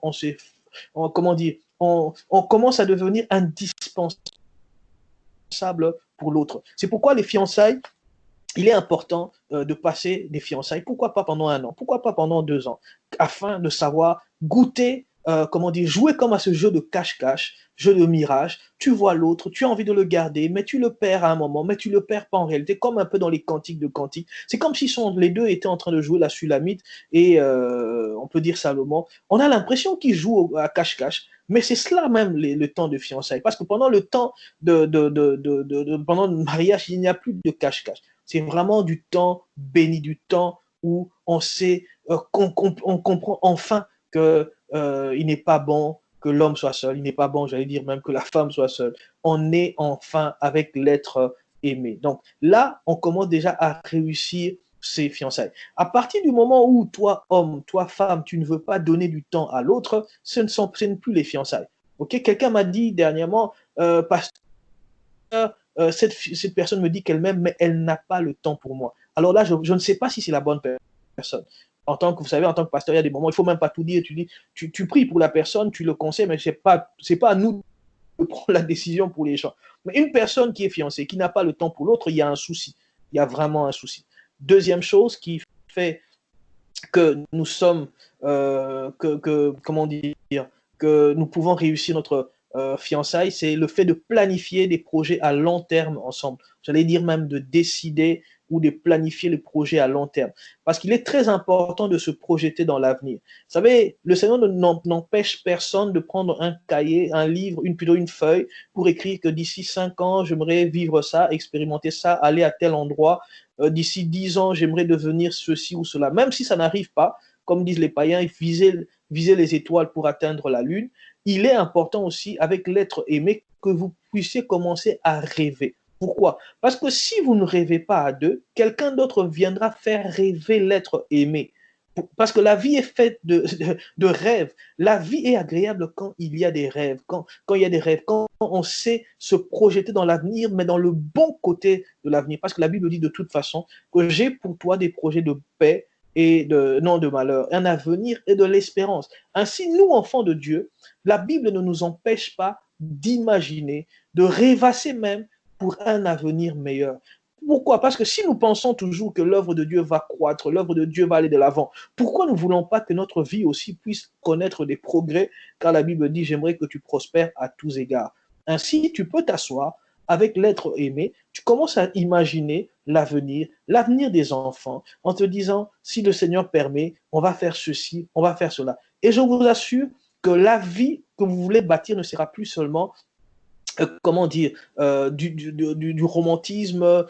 comment dire, on commence à devenir indispensable pour l'autre. C'est pourquoi les fiançailles, il est important de passer des fiançailles. Pourquoi pas pendant 1 an? Pourquoi pas pendant 2 ans? Afin de savoir goûter, comment dire, jouer comme à ce jeu de cache-cache, jeu de mirage. Tu vois l'autre, tu as envie de le garder, mais tu le perds à un moment, mais tu le perds pas en réalité, comme un peu dans les cantiques de cantiques. C'est comme si les deux étaient en train de jouer la Sulamite et on peut dire Salomon. On a l'impression qu'ils jouent à cache-cache, mais c'est cela même le temps de fiançailles. Parce que pendant le temps pendant le mariage, il n'y a plus de cache-cache. C'est vraiment du temps béni, du temps où on sait, on comprend enfin que il n'est pas bon que l'homme soit seul, il n'est pas bon, j'allais dire même que la femme soit seule. On est enfin avec l'être aimé. Donc là, on commence déjà à réussir ses fiançailles. À partir du moment où toi, homme, toi, femme, tu ne veux pas donner du temps à l'autre, ce ne plus les fiançailles. Ok, quelqu'un m'a dit dernièrement, pasteur, cette personne me dit qu'elle m'aime, mais elle n'a pas le temps pour moi. Alors là, je ne sais pas si c'est la bonne personne. En tant que, vous savez, en tant que pasteur, il y a des moments, il ne faut même pas tout dire. Tu pries pour la personne, tu le conseilles, mais ce n'est pas à nous de prendre la décision pour les gens. Mais une personne qui est fiancée, qui n'a pas le temps pour l'autre, il y a un souci. Il y a vraiment un souci. Deuxième chose qui fait que nous sommes, comment dire, que nous pouvons réussir notre fiançailles, c'est le fait de planifier des projets à long terme ensemble. J'allais dire même de décider ou de planifier les projets à long terme. Parce qu'il est très important de se projeter dans l'avenir. Vous savez, le Seigneur n'empêche personne de prendre un cahier, un livre, plutôt une feuille, pour écrire que d'ici 5 ans, j'aimerais vivre ça, expérimenter ça, aller à tel endroit. D'ici 10 ans, j'aimerais devenir ceci ou cela. Même si ça n'arrive pas, comme disent les païens, viser les étoiles pour atteindre la lune, il est important aussi, avec l'être aimé, que vous puissiez commencer à rêver. Pourquoi? Parce que si vous ne rêvez pas à deux, quelqu'un d'autre viendra faire rêver l'être aimé. Parce que la vie est faite de rêves. La vie est agréable quand il y a des rêves, quand il y a des rêves, quand on sait se projeter dans l'avenir, mais dans le bon côté de l'avenir. Parce que la Bible dit de toute façon que j'ai pour toi des projets de paix et non de malheur, un avenir et de l'espérance. Ainsi, nous, enfants de Dieu, la Bible ne nous empêche pas d'imaginer, de rêvasser même pour un avenir meilleur. Pourquoi? Parce que si nous pensons toujours que l'œuvre de Dieu va croître, l'œuvre de Dieu va aller de l'avant, pourquoi ne voulons pas que notre vie aussi puisse connaître des progrès? Car la Bible dit, j'aimerais que tu prospères à tous égards. Ainsi, tu peux t'asseoir avec l'être aimé, tu commences à imaginer l'avenir des enfants, en te disant, si le Seigneur permet, on va faire ceci, on va faire cela. Et je vous assure que la vie que vous voulez bâtir ne sera plus seulement comment dire, du romantisme,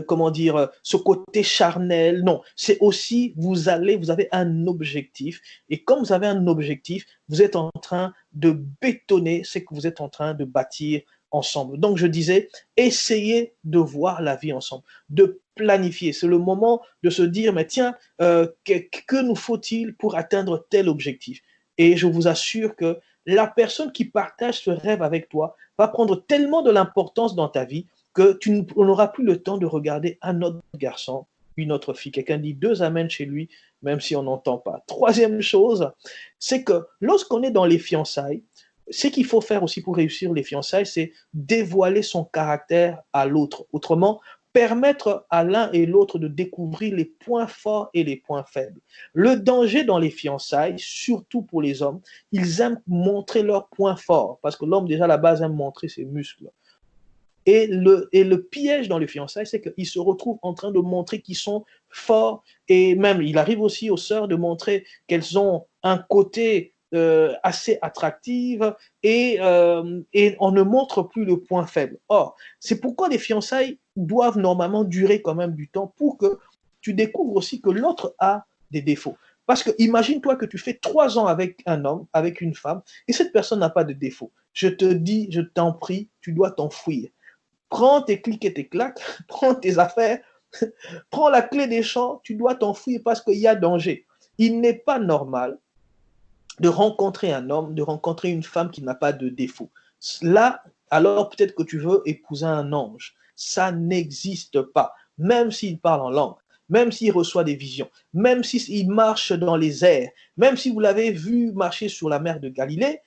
comment dire, ce côté charnel. Non, c'est aussi, vous avez un objectif. Et comme vous avez un objectif, vous êtes en train de bétonner ce que vous êtes en train de bâtir ensemble. Donc, je disais, essayez de voir la vie ensemble, de planifier. C'est le moment de se dire, mais tiens, que nous faut-il pour atteindre tel objectif? Et je vous assure que la personne qui partage ce rêve avec toi va prendre tellement de l'importance dans ta vie que tu n'auras plus le temps de regarder un autre garçon, une autre fille. Quelqu'un dit 2 amens chez lui, même si on n'entend pas. Troisième chose, c'est que lorsqu'on est dans les fiançailles, ce qu'il faut faire aussi pour réussir les fiançailles, c'est dévoiler son caractère à l'autre. Autrement, permettre à l'un et l'autre de découvrir les points forts et les points faibles. Le danger dans les fiançailles, surtout pour les hommes, ils aiment montrer leurs points forts, parce que l'homme, déjà, à la base, aime montrer ses muscles. Et le piège dans les fiançailles, c'est qu'ils se retrouvent en train de montrer qu'ils sont forts, et même, il arrive aussi aux sœurs de montrer qu'elles ont un côté assez attractif, et on ne montre plus le point faible. Or, c'est pourquoi les fiançailles doivent normalement durer quand même du temps pour que tu découvres aussi que l'autre a des défauts. Parce que imagine-toi que tu fais 3 ans avec un homme, avec une femme, et cette personne n'a pas de défaut. Je te dis, je t'en prie, tu dois t'enfuir. Prends tes clics et tes claques, prends tes affaires, prends la clé des champs, tu dois t'enfuir parce qu'il y a danger. Il n'est pas normal de rencontrer un homme, de rencontrer une femme qui n'a pas de défaut. Là, alors peut-être que tu veux épouser un ange. Ça n'existe pas. Même s'il parle en langue, même s'il reçoit des visions, même s'il marche dans les airs, même si vous l'avez vu marcher sur la mer de Galilée,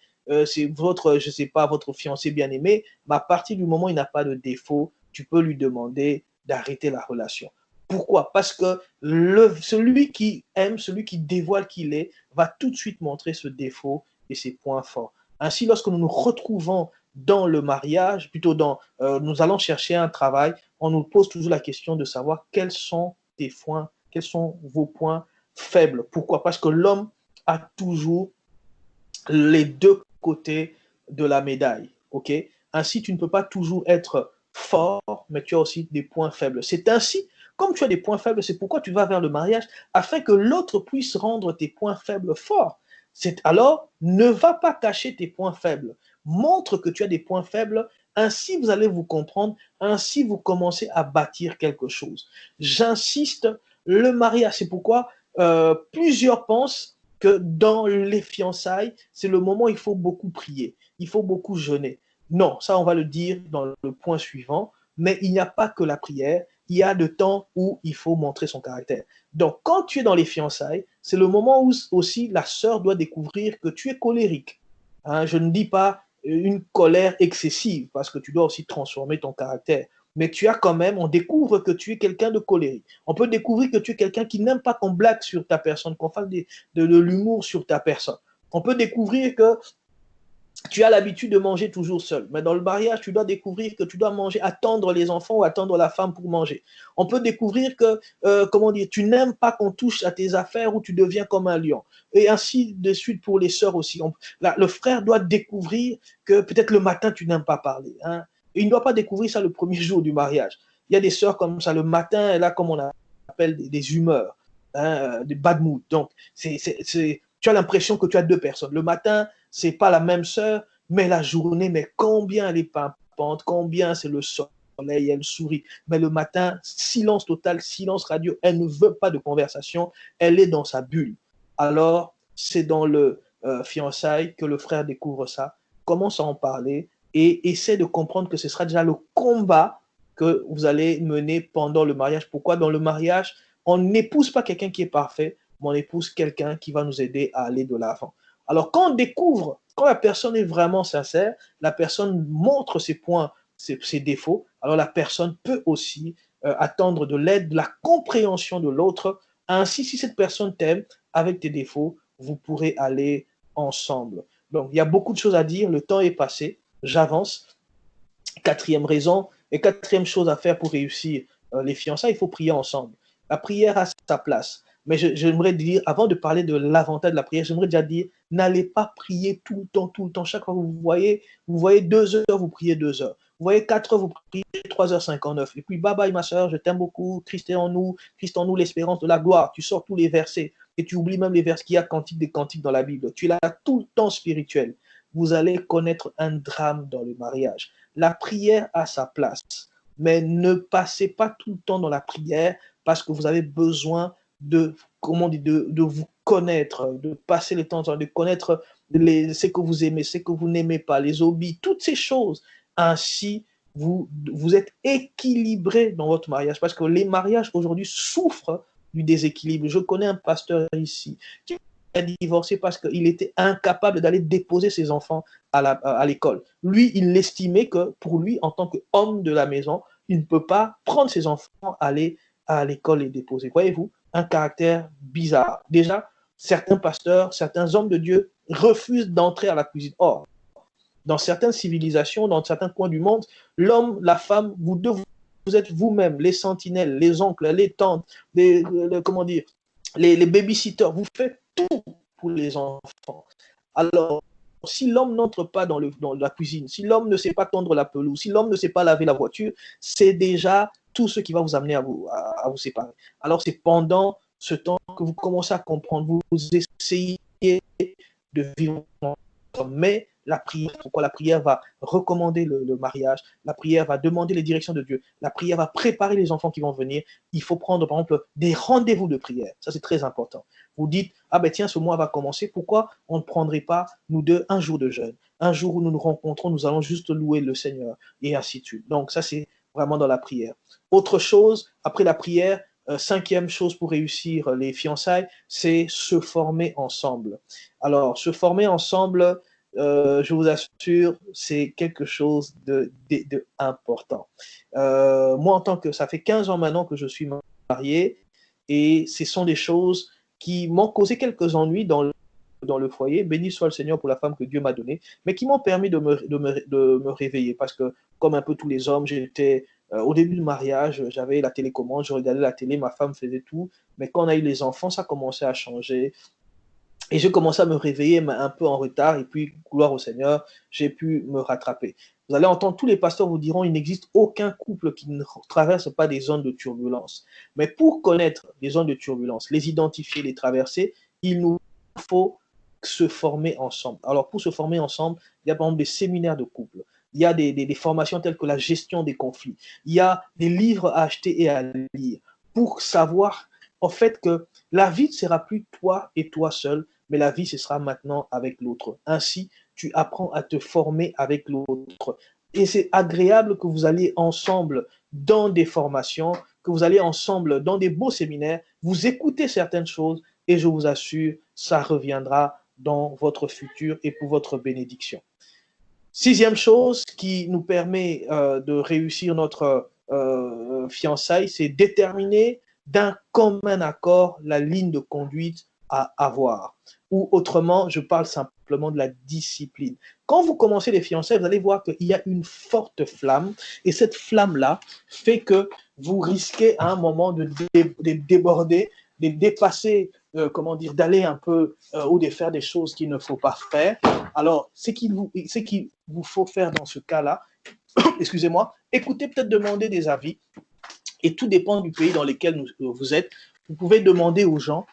c'est votre, je ne sais pas, votre fiancé bien-aimé, mais à partir du moment où il n'a pas de défaut, tu peux lui demander d'arrêter la relation. Pourquoi? Parce que celui qui aime, celui qui dévoile qu'il est, va tout de suite montrer ce défaut et ses points forts. Ainsi, lorsque nous nous retrouvons dans le mariage, plutôt nous allons chercher un travail, on nous pose toujours la question de savoir quels sont tes points, quels sont vos points faibles. Pourquoi? Parce que l'homme a toujours les deux côtés de la médaille. Ok? Ainsi, tu ne peux pas toujours être fort, mais tu as aussi des points faibles. C'est ainsi, comme tu as des points faibles, c'est pourquoi tu vas vers le mariage, afin que l'autre puisse rendre tes points faibles forts. Alors, ne va pas cacher tes points faibles. Montre que tu as des points faibles, ainsi vous allez vous comprendre, ainsi vous commencez à bâtir quelque chose. J'insiste, le mariage, c'est pourquoi plusieurs pensent que dans les fiançailles, c'est le moment où il faut beaucoup prier, il faut beaucoup jeûner. Non, ça on va le dire dans le point suivant, mais il n'y a pas que la prière, il y a le temps où il faut montrer son caractère. Donc quand tu es dans les fiançailles, c'est le moment où aussi la sœur doit découvrir que tu es colérique. Hein, je ne dis pas une colère excessive, parce que tu dois aussi transformer ton caractère. Mais tu as quand même, on découvre que tu es quelqu'un de colérique. On peut découvrir que tu es quelqu'un qui n'aime pas qu'on blague sur ta personne, qu'on fasse de l'humour sur ta personne. On peut découvrir que tu as l'habitude de manger toujours seul. Mais dans le mariage, tu dois découvrir que tu dois manger, attendre les enfants ou attendre la femme pour manger. On peut découvrir que, comment dire, tu n'aimes pas qu'on touche à tes affaires ou tu deviens comme un lion. Et ainsi de suite pour les sœurs aussi. Le frère doit découvrir que peut-être le matin, tu n'aimes pas parler. Hein. Et il ne doit pas découvrir ça le premier jour du mariage. Il y a des sœurs comme ça, le matin, elle a comme on appelle des humeurs, hein, des bad moods. Donc, tu as l'impression que tu as deux personnes. Le matin, c'est pas la même sœur, mais la journée, mais combien elle est pimpante, combien c'est le soleil, elle sourit. Mais le matin, silence total, silence radio, elle ne veut pas de conversation, elle est dans sa bulle. Alors, c'est dans le fiançailles que le frère découvre ça, commence à en parler et essaie de comprendre que ce sera déjà le combat que vous allez mener pendant le mariage. Pourquoi? Dans le mariage, on n'épouse pas quelqu'un qui est parfait, mais on épouse quelqu'un qui va nous aider à aller de l'avant. Alors, quand on découvre, quand la personne est vraiment sincère, la personne montre ses points, ses défauts, alors la personne peut aussi attendre de l'aide, de la compréhension de l'autre. Ainsi, si cette personne t'aime avec tes défauts, vous pourrez aller ensemble. Donc, il y a beaucoup de choses à dire. Le temps est passé. J'avance. Quatrième raison et quatrième chose à faire pour réussir les fiançailles, il faut prier ensemble. La prière a sa place. Mais j'aimerais dire, avant de parler de l'avantage de la prière, j'aimerais déjà dire, n'allez pas prier tout le temps, tout le temps. Chaque fois que vous voyez 2 heures, vous priez 2 heures. Vous voyez 4 heures, vous priez 3h59. Et puis, bye bye, ma soeur, je t'aime beaucoup. Christ en nous, l'espérance de la gloire. Tu sors tous les versets et tu oublies même les versets qu'il y a cantique des cantiques dans la Bible. Tu es là tout le temps spirituel. Vous allez connaître un drame dans le mariage. La prière a sa place, mais ne passez pas tout le temps dans la prière parce que vous avez besoin de, comment on dit, de vous connaître, de passer le temps, de connaître ce que vous aimez, ce que vous n'aimez pas, les hobbies, toutes ces choses. Ainsi, vous êtes équilibré dans votre mariage parce que les mariages aujourd'hui souffrent du déséquilibre. Je connais un pasteur ici qui a divorcé parce qu'il était incapable d'aller déposer ses enfants à l'école. Lui, il estimait que pour lui, en tant qu'homme de la maison, il ne peut pas prendre ses enfants, aller à l'école les déposer. Voyez-vous, un caractère bizarre. Déjà, certains pasteurs, certains hommes de Dieu refusent d'entrer à la cuisine. Or, dans certaines civilisations, dans certains coins du monde, l'homme, la femme, vous êtes vous-même les sentinelles, les oncles, les tantes, comment dire, les babysitters. Vous faites tout pour les enfants. Alors, si l'homme n'entre pas dans la cuisine, si l'homme ne sait pas tondre la pelouse, si l'homme ne sait pas laver la voiture, c'est déjà tout ce qui va vous amener à vous séparer. Alors, c'est pendant ce temps que vous commencez à comprendre, vous essayez de vivre ensemble. Mais la prière, pourquoi la prière va recommander le mariage, la prière va demander les directions de Dieu, la prière va préparer les enfants qui vont venir. Il faut prendre, par exemple, des rendez-vous de prière. Ça, c'est très important. Vous dites, ah ben tiens, ce mois va commencer, pourquoi on ne prendrait pas, nous deux, un jour de jeûne, un jour où nous nous rencontrons, nous allons juste louer le Seigneur, et ainsi de suite. Donc ça, c'est vraiment dans la prière. Autre chose, après la prière, cinquième chose pour réussir les fiançailles, c'est se former ensemble. Alors, se former ensemble, je vous assure, c'est quelque chose de important. Moi, ça fait 15 ans maintenant que je suis marié et ce sont des choses qui m'ont causé quelques ennuis dans le foyer. Béni soit le Seigneur pour la femme que Dieu m'a donnée, mais qui m'ont permis de me réveiller parce que, comme un peu tous les hommes, j'étais au début du mariage, j'avais la télécommande, je regardais la télé, ma femme faisait tout, mais quand on a eu les enfants, ça commençait à changer. Et je commençais à me réveiller un peu en retard, et puis, gloire au Seigneur, j'ai pu me rattraper. Vous allez entendre, tous les pasteurs vous diront, il n'existe aucun couple qui ne traverse pas des zones de turbulence. Mais pour connaître les zones de turbulence, les identifier, les traverser, il nous faut se former ensemble. Alors, pour se former ensemble, il y a par exemple des séminaires de couple. Il y a des formations telles que la gestion des conflits. Il y a des livres à acheter et à lire pour savoir, en fait, que la vie ne sera plus toi et toi seul, mais la vie, ce sera maintenant avec l'autre. Ainsi, tu apprends à te former avec l'autre. Et c'est agréable que vous alliez ensemble dans des formations, que vous allez ensemble dans des beaux séminaires, vous écoutez certaines choses, et je vous assure, ça reviendra dans votre futur et pour votre bénédiction. Sixième chose qui nous permet de réussir notre fiançailles, c'est déterminer d'un commun accord la ligne de conduite à avoir. Ou autrement, je parle simplement de la discipline. Quand vous commencez les fiançailles, vous allez voir qu'il y a une forte flamme, et cette flamme-là fait que vous risquez à un moment de déborder, de dépasser, comment dire, d'aller un peu ou de faire des choses qu'il ne faut pas faire. Alors, ce qu'il vous faut faire dans ce cas-là, excusez-moi, écoutez, peut-être demander des avis, et tout dépend du pays dans lequel vous êtes. Vous pouvez demander aux gens,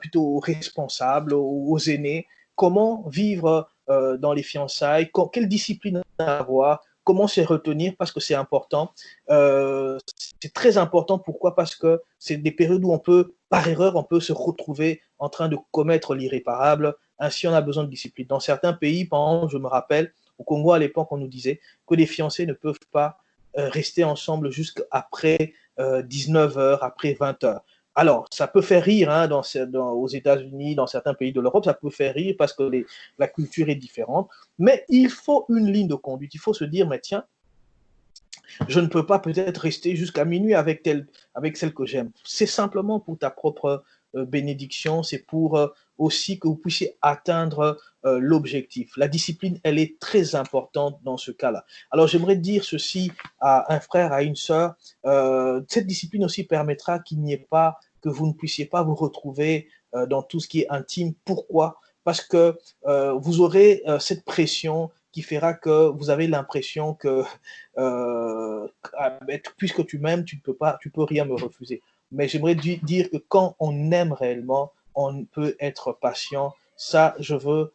plutôt aux responsables, aux aînés, comment vivre dans les fiançailles, quelle discipline avoir, comment se retenir, parce que c'est important. C'est très important. Pourquoi? Parce que c'est des périodes où on peut, par erreur, on peut se retrouver en train de commettre l'irréparable. Ainsi, on a besoin de discipline. Dans certains pays, par exemple, je me rappelle, au Congo, à l'époque, on nous disait que les fiancés ne peuvent pas rester ensemble jusqu'après 19 heures, après 20 heures. Alors, ça peut faire rire hein, aux États-Unis, dans certains pays de l'Europe, ça peut faire rire parce que la culture est différente, mais il faut une ligne de conduite. Il faut se dire, mais tiens, je ne peux pas peut-être rester jusqu'à minuit avec celle que j'aime. C'est simplement pour ta propre bénédiction, c'est pour aussi que vous puissiez atteindre l'objectif. La discipline, elle est très importante dans ce cas-là. Alors, j'aimerais dire ceci à un frère, à une sœur. Cette discipline aussi permettra qu'il n'y ait pas, que vous ne puissiez pas vous retrouver dans tout ce qui est intime. Pourquoi? Parce que vous aurez cette pression qui fera que vous avez l'impression que puisque tu m'aimes, tu peux rien me refuser. Mais j'aimerais dire que quand on aime réellement, on peut être patient. Ça, je veux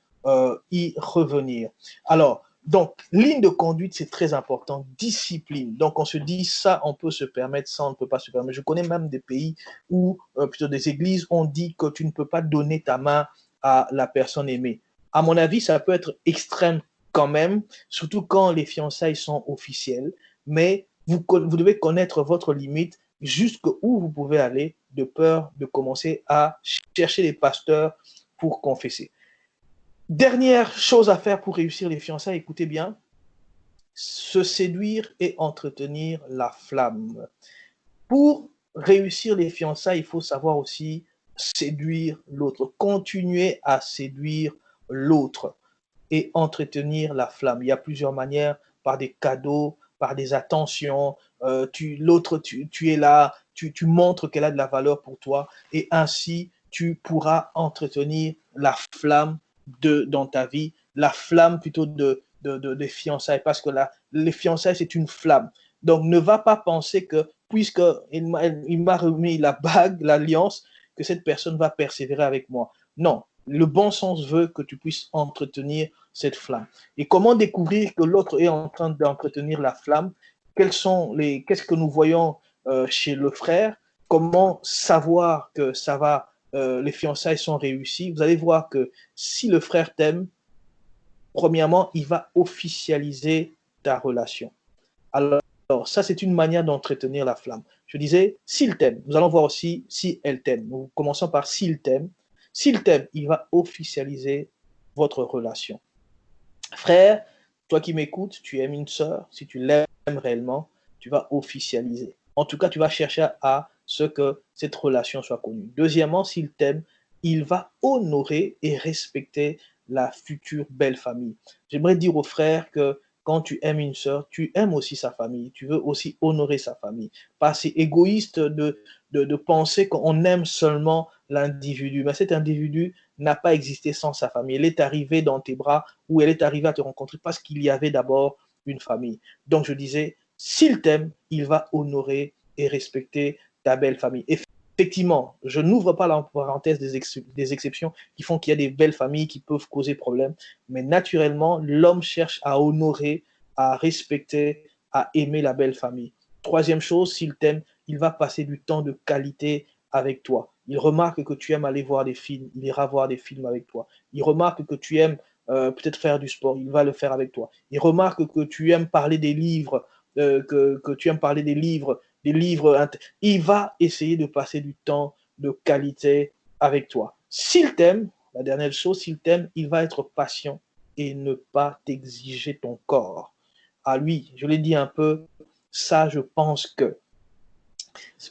y revenir. Alors, donc, ligne de conduite, c'est très important. Discipline. Donc, on se dit, ça, on peut se permettre, ça, on ne peut pas se permettre. Je connais même des pays où, plutôt des églises, on dit que tu ne peux pas donner ta main à la personne aimée. À mon avis, ça peut être extrême quand même, surtout quand les fiançailles sont officielles, mais vous devez connaître votre limite jusqu'où vous pouvez aller de peur de commencer à chercher les pasteurs pour confesser. Dernière chose à faire pour réussir les fiançailles, écoutez bien, se séduire et entretenir la flamme. Pour réussir les fiançailles, il faut savoir aussi séduire l'autre, continuer à séduire l'autre et entretenir la flamme. Il y a plusieurs manières, par des cadeaux, par des attentions. L'autre, tu es là, tu montres qu'elle a de la valeur pour toi et ainsi, tu pourras entretenir la flamme dans ta vie, la flamme plutôt des fiançailles, parce que les fiançailles, c'est une flamme. Donc, ne va pas penser que, puisqu'il m'a remis la bague, l'alliance, que cette personne va persévérer avec moi. Non, le bon sens veut que tu puisses entretenir cette flamme. Et comment découvrir que l'autre est en train d'entretenir la flamme? Qu'est-ce que nous voyons chez le frère? Comment savoir que ça va, les fiançailles sont réussies? Vous allez voir que si le frère t'aime, premièrement, il va officialiser ta relation. Alors, ça, c'est une manière d'entretenir la flamme. Je disais, s'il t'aime, nous allons voir aussi si elle t'aime. Nous commençons par s'il t'aime. S'il t'aime, il va officialiser votre relation. Frère, toi qui m'écoutes, tu aimes une sœur, si tu l'aimes réellement, tu vas officialiser. En tout cas, tu vas chercher à ce que cette relation soit connue. Deuxièmement, s'il t'aime, il va honorer et respecter la future belle famille. J'aimerais dire aux frères que quand tu aimes une sœur, tu aimes aussi sa famille, tu veux aussi honorer sa famille. Pas c'est égoïste de penser qu'on aime seulement l'individu, mais cet individu n'a pas existé sans sa famille. Elle est arrivée dans tes bras ou elle est arrivée à te rencontrer parce qu'il y avait d'abord une famille. Donc je disais, s'il t'aime, il va honorer et respecter ta belle famille. Effectivement, je n'ouvre pas la parenthèse des exceptions qui font qu'il y a des belles familles qui peuvent causer problème, mais naturellement, l'homme cherche à honorer, à respecter, à aimer la belle famille. Troisième chose, s'il t'aime, il va passer du temps de qualité avec toi. Il remarque que tu aimes aller voir des films, il ira voir des films avec toi. Il remarque que tu aimes peut-être faire du sport, il va le faire avec toi. Il remarque que tu aimes parler des livres, que tu aimes parler des livres, il va essayer de passer du temps de qualité avec toi. S'il t'aime, la dernière chose, s'il t'aime, il va être patient et ne pas t'exiger ton corps. Ah lui, je l'ai dit un peu, ça je pense que,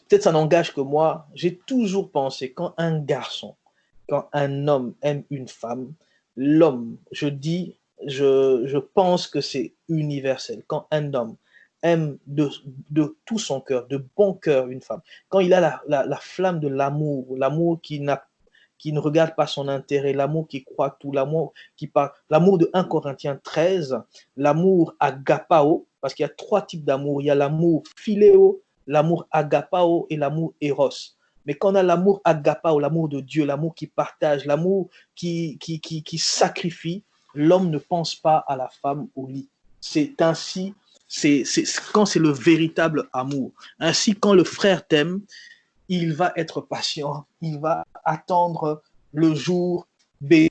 peut-être ça n'engage que moi, j'ai toujours pensé quand un garçon, quand un homme aime une femme, l'homme, je pense que c'est universel. Quand un homme aime de tout son cœur, de bon cœur une femme, quand il a la flamme de l'amour, l'amour qui ne regarde pas son intérêt, l'amour qui croit tout, l'amour qui parle, l'amour de 1 Corinthiens 13, l'amour agapao, parce qu'il y a 3 types d'amour. Il y a l'amour philéo, l'amour agapao et l'amour eros. Mais quand on a l'amour agapao, l'amour de Dieu, l'amour qui partage, l'amour qui sacrifie, l'homme ne pense pas à la femme au lit. C'est ainsi, quand c'est le véritable amour. Ainsi, quand le frère t'aime, il va être patient, il va attendre le jour béni,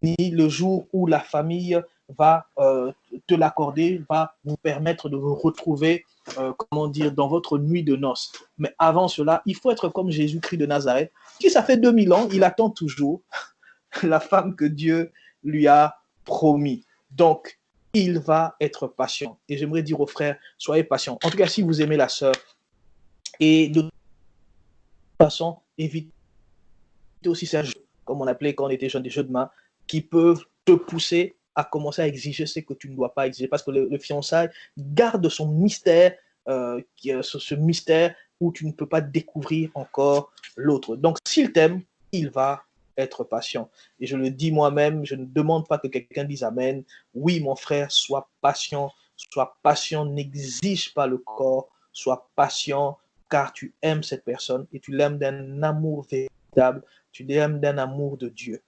le jour où la famille va te l'accorder, va vous permettre de vous retrouver, comment dire, dans votre nuit de noces. Mais avant cela, il faut être comme Jésus-Christ de Nazareth, qui ça fait 2000 ans, il attend toujours la femme que Dieu lui a promis. Donc, il va être patient. Et j'aimerais dire aux frères, soyez patients. En tout cas, si vous aimez la sœur, et de façon, évitez aussi ces jeux, comme on appelait quand on était jeune, des jeux de main, qui peuvent te pousser à commencer à exiger ce que tu ne dois pas exiger, parce que le fiançailles garde son mystère, ce mystère où tu ne peux pas découvrir encore l'autre. Donc, s'il t'aime, il va être patient. Et je le dis moi-même, je ne demande pas que quelqu'un dise Amen. Oui, mon frère, sois patient, n'exige pas le corps, sois patient, car tu aimes cette personne et tu l'aimes d'un amour véritable, tu l'aimes d'un amour de Dieu.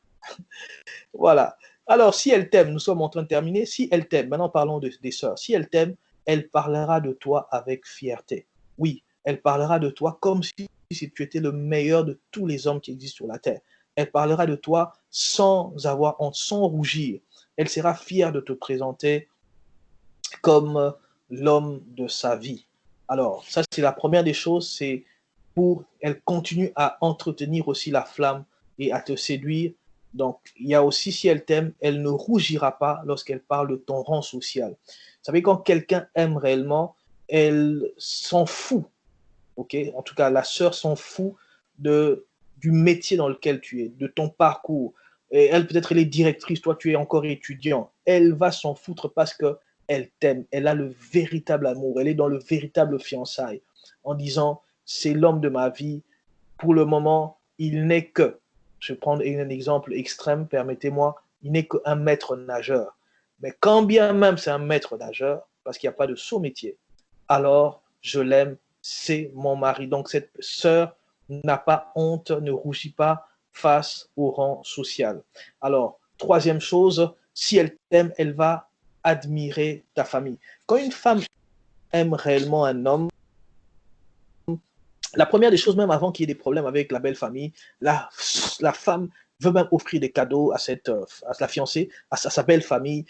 Voilà. Alors, si elle t'aime, nous sommes en train de terminer, si elle t'aime, maintenant parlons des sœurs, si elle t'aime, elle parlera de toi avec fierté. Oui, elle parlera de toi comme si tu étais le meilleur de tous les hommes qui existent sur la terre. Elle parlera de toi sans avoir honte, sans rougir. Elle sera fière de te présenter comme l'homme de sa vie. Alors, ça, c'est la première des choses, c'est elle continue à entretenir aussi la flamme et à te séduire. Donc, il y a aussi, si elle t'aime, elle ne rougira pas lorsqu'elle parle de ton rang social. Vous savez, quand quelqu'un aime réellement, elle s'en fout. Ok, en tout cas, la sœur s'en fout du métier dans lequel tu es, de ton parcours. Et elle, peut-être, elle est directrice, toi, tu es encore étudiant. Elle va s'en foutre parce que elle t'aime. Elle a le véritable amour. Elle est dans le véritable fiançailles en disant, c'est l'homme de ma vie. Pour le moment, il n'est que, je vais prendre un exemple extrême, permettez-moi, il n'est qu'un maître nageur. Mais quand bien même c'est un maître nageur, parce qu'il n'y a pas de saut métier, alors je l'aime, c'est mon mari. Donc cette sœur n'a pas honte, ne rougit pas face au rang social. Alors, troisième chose, si elle t'aime, elle va admirer ta famille. Quand une femme aime réellement un homme, la première des choses, même avant qu'il y ait des problèmes avec la belle famille, la femme veut même offrir des cadeaux à la fiancée, à sa belle famille,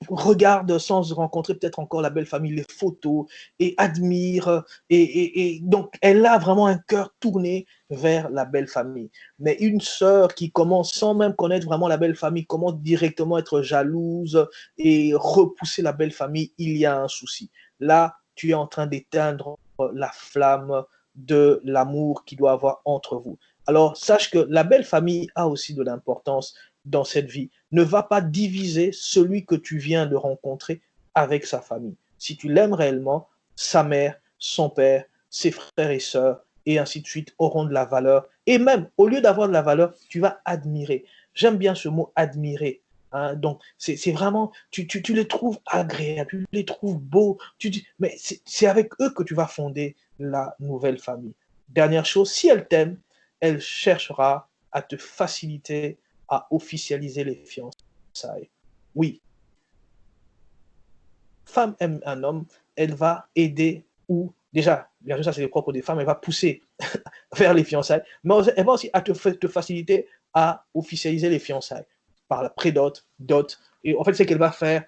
regarde sans rencontrer peut-être encore la belle famille les photos et admire et donc elle a vraiment un cœur tourné vers la belle famille. Mais une sœur qui commence sans même connaître vraiment la belle famille, commence directement à être jalouse et repousser la belle famille, il y a un souci. Là, tu es en train d'éteindre la flamme de l'amour qu'il doit avoir entre vous. Alors, sache que la belle famille a aussi de l'importance dans cette vie. Ne va pas diviser celui que tu viens de rencontrer avec sa famille. Si tu l'aimes réellement, sa mère, son père, ses frères et sœurs, et ainsi de suite, auront de la valeur. Et même, au lieu d'avoir de la valeur, tu vas admirer. J'aime bien ce mot admirer. Hein. Donc, c'est vraiment, tu les trouves agréables, tu les trouves beaux. Mais c'est avec eux que tu vas fonder la nouvelle famille. Dernière chose, si elle t'aime, elle cherchera à te faciliter à officialiser les fiançailles. Oui, femme aime un homme, elle va aider ou déjà, bien sûr, ça c'est le propre des femmes, elle va pousser vers les fiançailles, mais elle va aussi te faciliter à officialiser les fiançailles par la prédot, dot. Et en fait, c'est qu'elle va faire,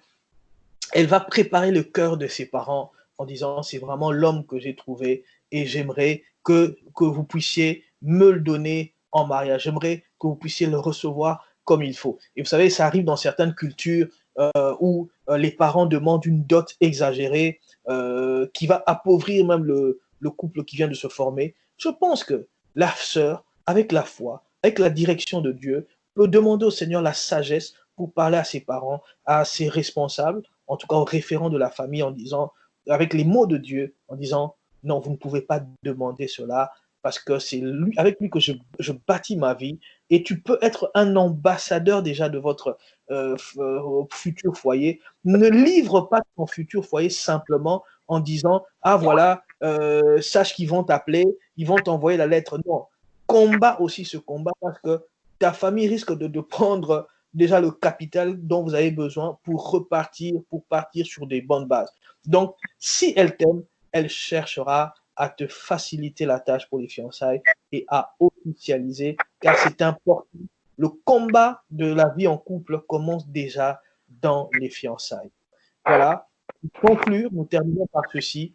elle va préparer le cœur de ses parents en disant c'est vraiment l'homme que j'ai trouvé et j'aimerais que vous puissiez me le donner en mariage. J'aimerais que vous puissiez le recevoir comme il faut. Et vous savez, ça arrive dans certaines cultures où les parents demandent une dot exagérée qui va appauvrir même le couple qui vient de se former. Je pense que la sœur, avec la foi, avec la direction de Dieu, peut demander au Seigneur la sagesse pour parler à ses parents, à ses responsables, en tout cas aux référents de la famille, en disant, avec les mots de Dieu, en disant, non, vous ne pouvez pas demander cela, parce que c'est lui, avec lui que je bâtis ma vie, et tu peux être un ambassadeur déjà de votre futur foyer. Ne livre pas ton futur foyer simplement en disant, ah voilà, sache qu'ils vont t'appeler, ils vont t'envoyer la lettre. Non, combat aussi ce combat, parce que ta famille risque de prendre déjà le capital dont vous avez besoin pour partir sur des bonnes bases. Donc, si elle t'aime, elle cherchera à te faciliter la tâche pour les fiançailles et à officialiser, car c'est important. Le combat de la vie en couple commence déjà dans les fiançailles. Voilà. Pour conclure, nous terminons par ceci.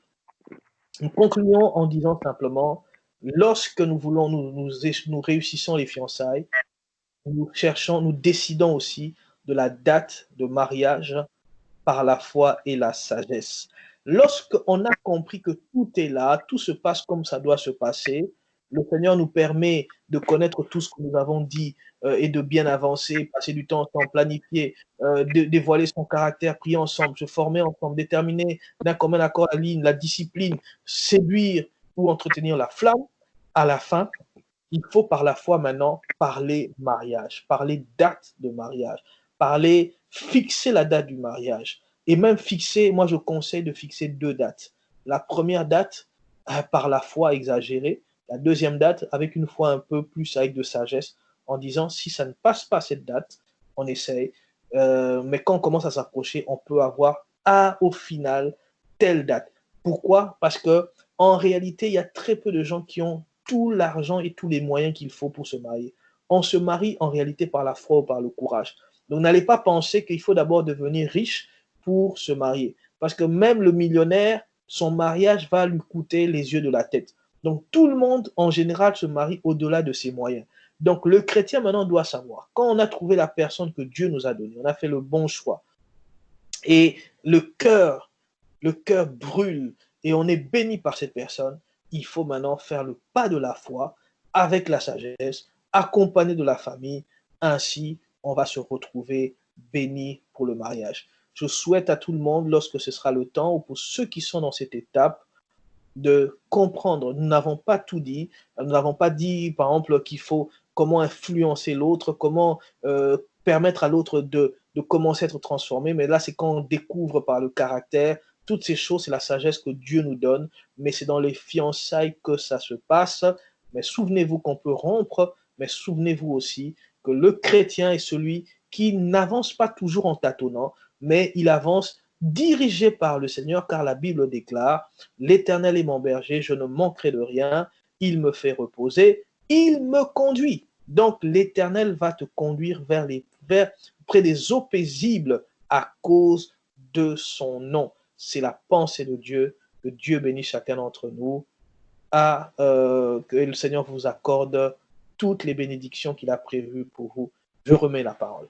Nous concluons en disant simplement, lorsque nous réussissons les fiançailles, nous décidons aussi de la date de mariage par la foi et la sagesse. Lorsqu'on a compris que tout est là, tout se passe comme ça doit se passer, le Seigneur nous permet de connaître tout ce que nous avons dit et de bien avancer, passer du temps ensemble, planifier, dévoiler son caractère, prier ensemble, se former ensemble, déterminer d'un commun accord la ligne, la discipline, séduire ou entretenir la flamme. À la fin, il faut par la foi maintenant parler mariage, parler date de mariage, parler, fixer la date du mariage. Et même fixer, moi je conseille de fixer 2 dates. La première date, par la foi exagérée. La deuxième date, avec une foi un peu plus avec de sagesse, en disant si ça ne passe pas cette date, on essaye. Mais quand on commence à s'approcher, on peut avoir au final telle date. Pourquoi? Parce que en réalité, il y a très peu de gens qui ont tout l'argent et tous les moyens qu'il faut pour se marier. On se marie en réalité par la foi ou par le courage. Donc n'allez pas penser qu'il faut d'abord devenir riche pour se marier. Parce que même le millionnaire, son mariage va lui coûter les yeux de la tête. Donc tout le monde en général se marie au-delà de ses moyens. Donc le chrétien maintenant doit savoir, quand on a trouvé la personne que Dieu nous a donnée, on a fait le bon choix, et le cœur brûle et on est béni par cette personne, il faut maintenant faire le pas de la foi avec la sagesse, accompagné de la famille. Ainsi, on va se retrouver béni pour le mariage. Je souhaite à tout le monde, lorsque ce sera le temps, ou pour ceux qui sont dans cette étape, de comprendre. Nous n'avons pas tout dit. Nous n'avons pas dit, par exemple, qu'il faut comment influencer l'autre, comment permettre à l'autre de commencer à être transformé. Mais là, c'est quand on découvre par le caractère. Toutes ces choses, c'est la sagesse que Dieu nous donne. Mais c'est dans les fiançailles que ça se passe. Mais souvenez-vous qu'on peut rompre. Mais souvenez-vous aussi que le chrétien est celui qui n'avance pas toujours en tâtonnant, mais il avance dirigé par le Seigneur, car la Bible déclare l'Éternel est mon berger, je ne manquerai de rien, il me fait reposer, il me conduit. Donc l'Éternel va te conduire vers près des eaux paisibles à cause de son nom. C'est la pensée de Dieu. Que Dieu bénisse chacun d'entre nous. Que le Seigneur vous accorde toutes les bénédictions qu'il a prévues pour vous. Je remets la parole.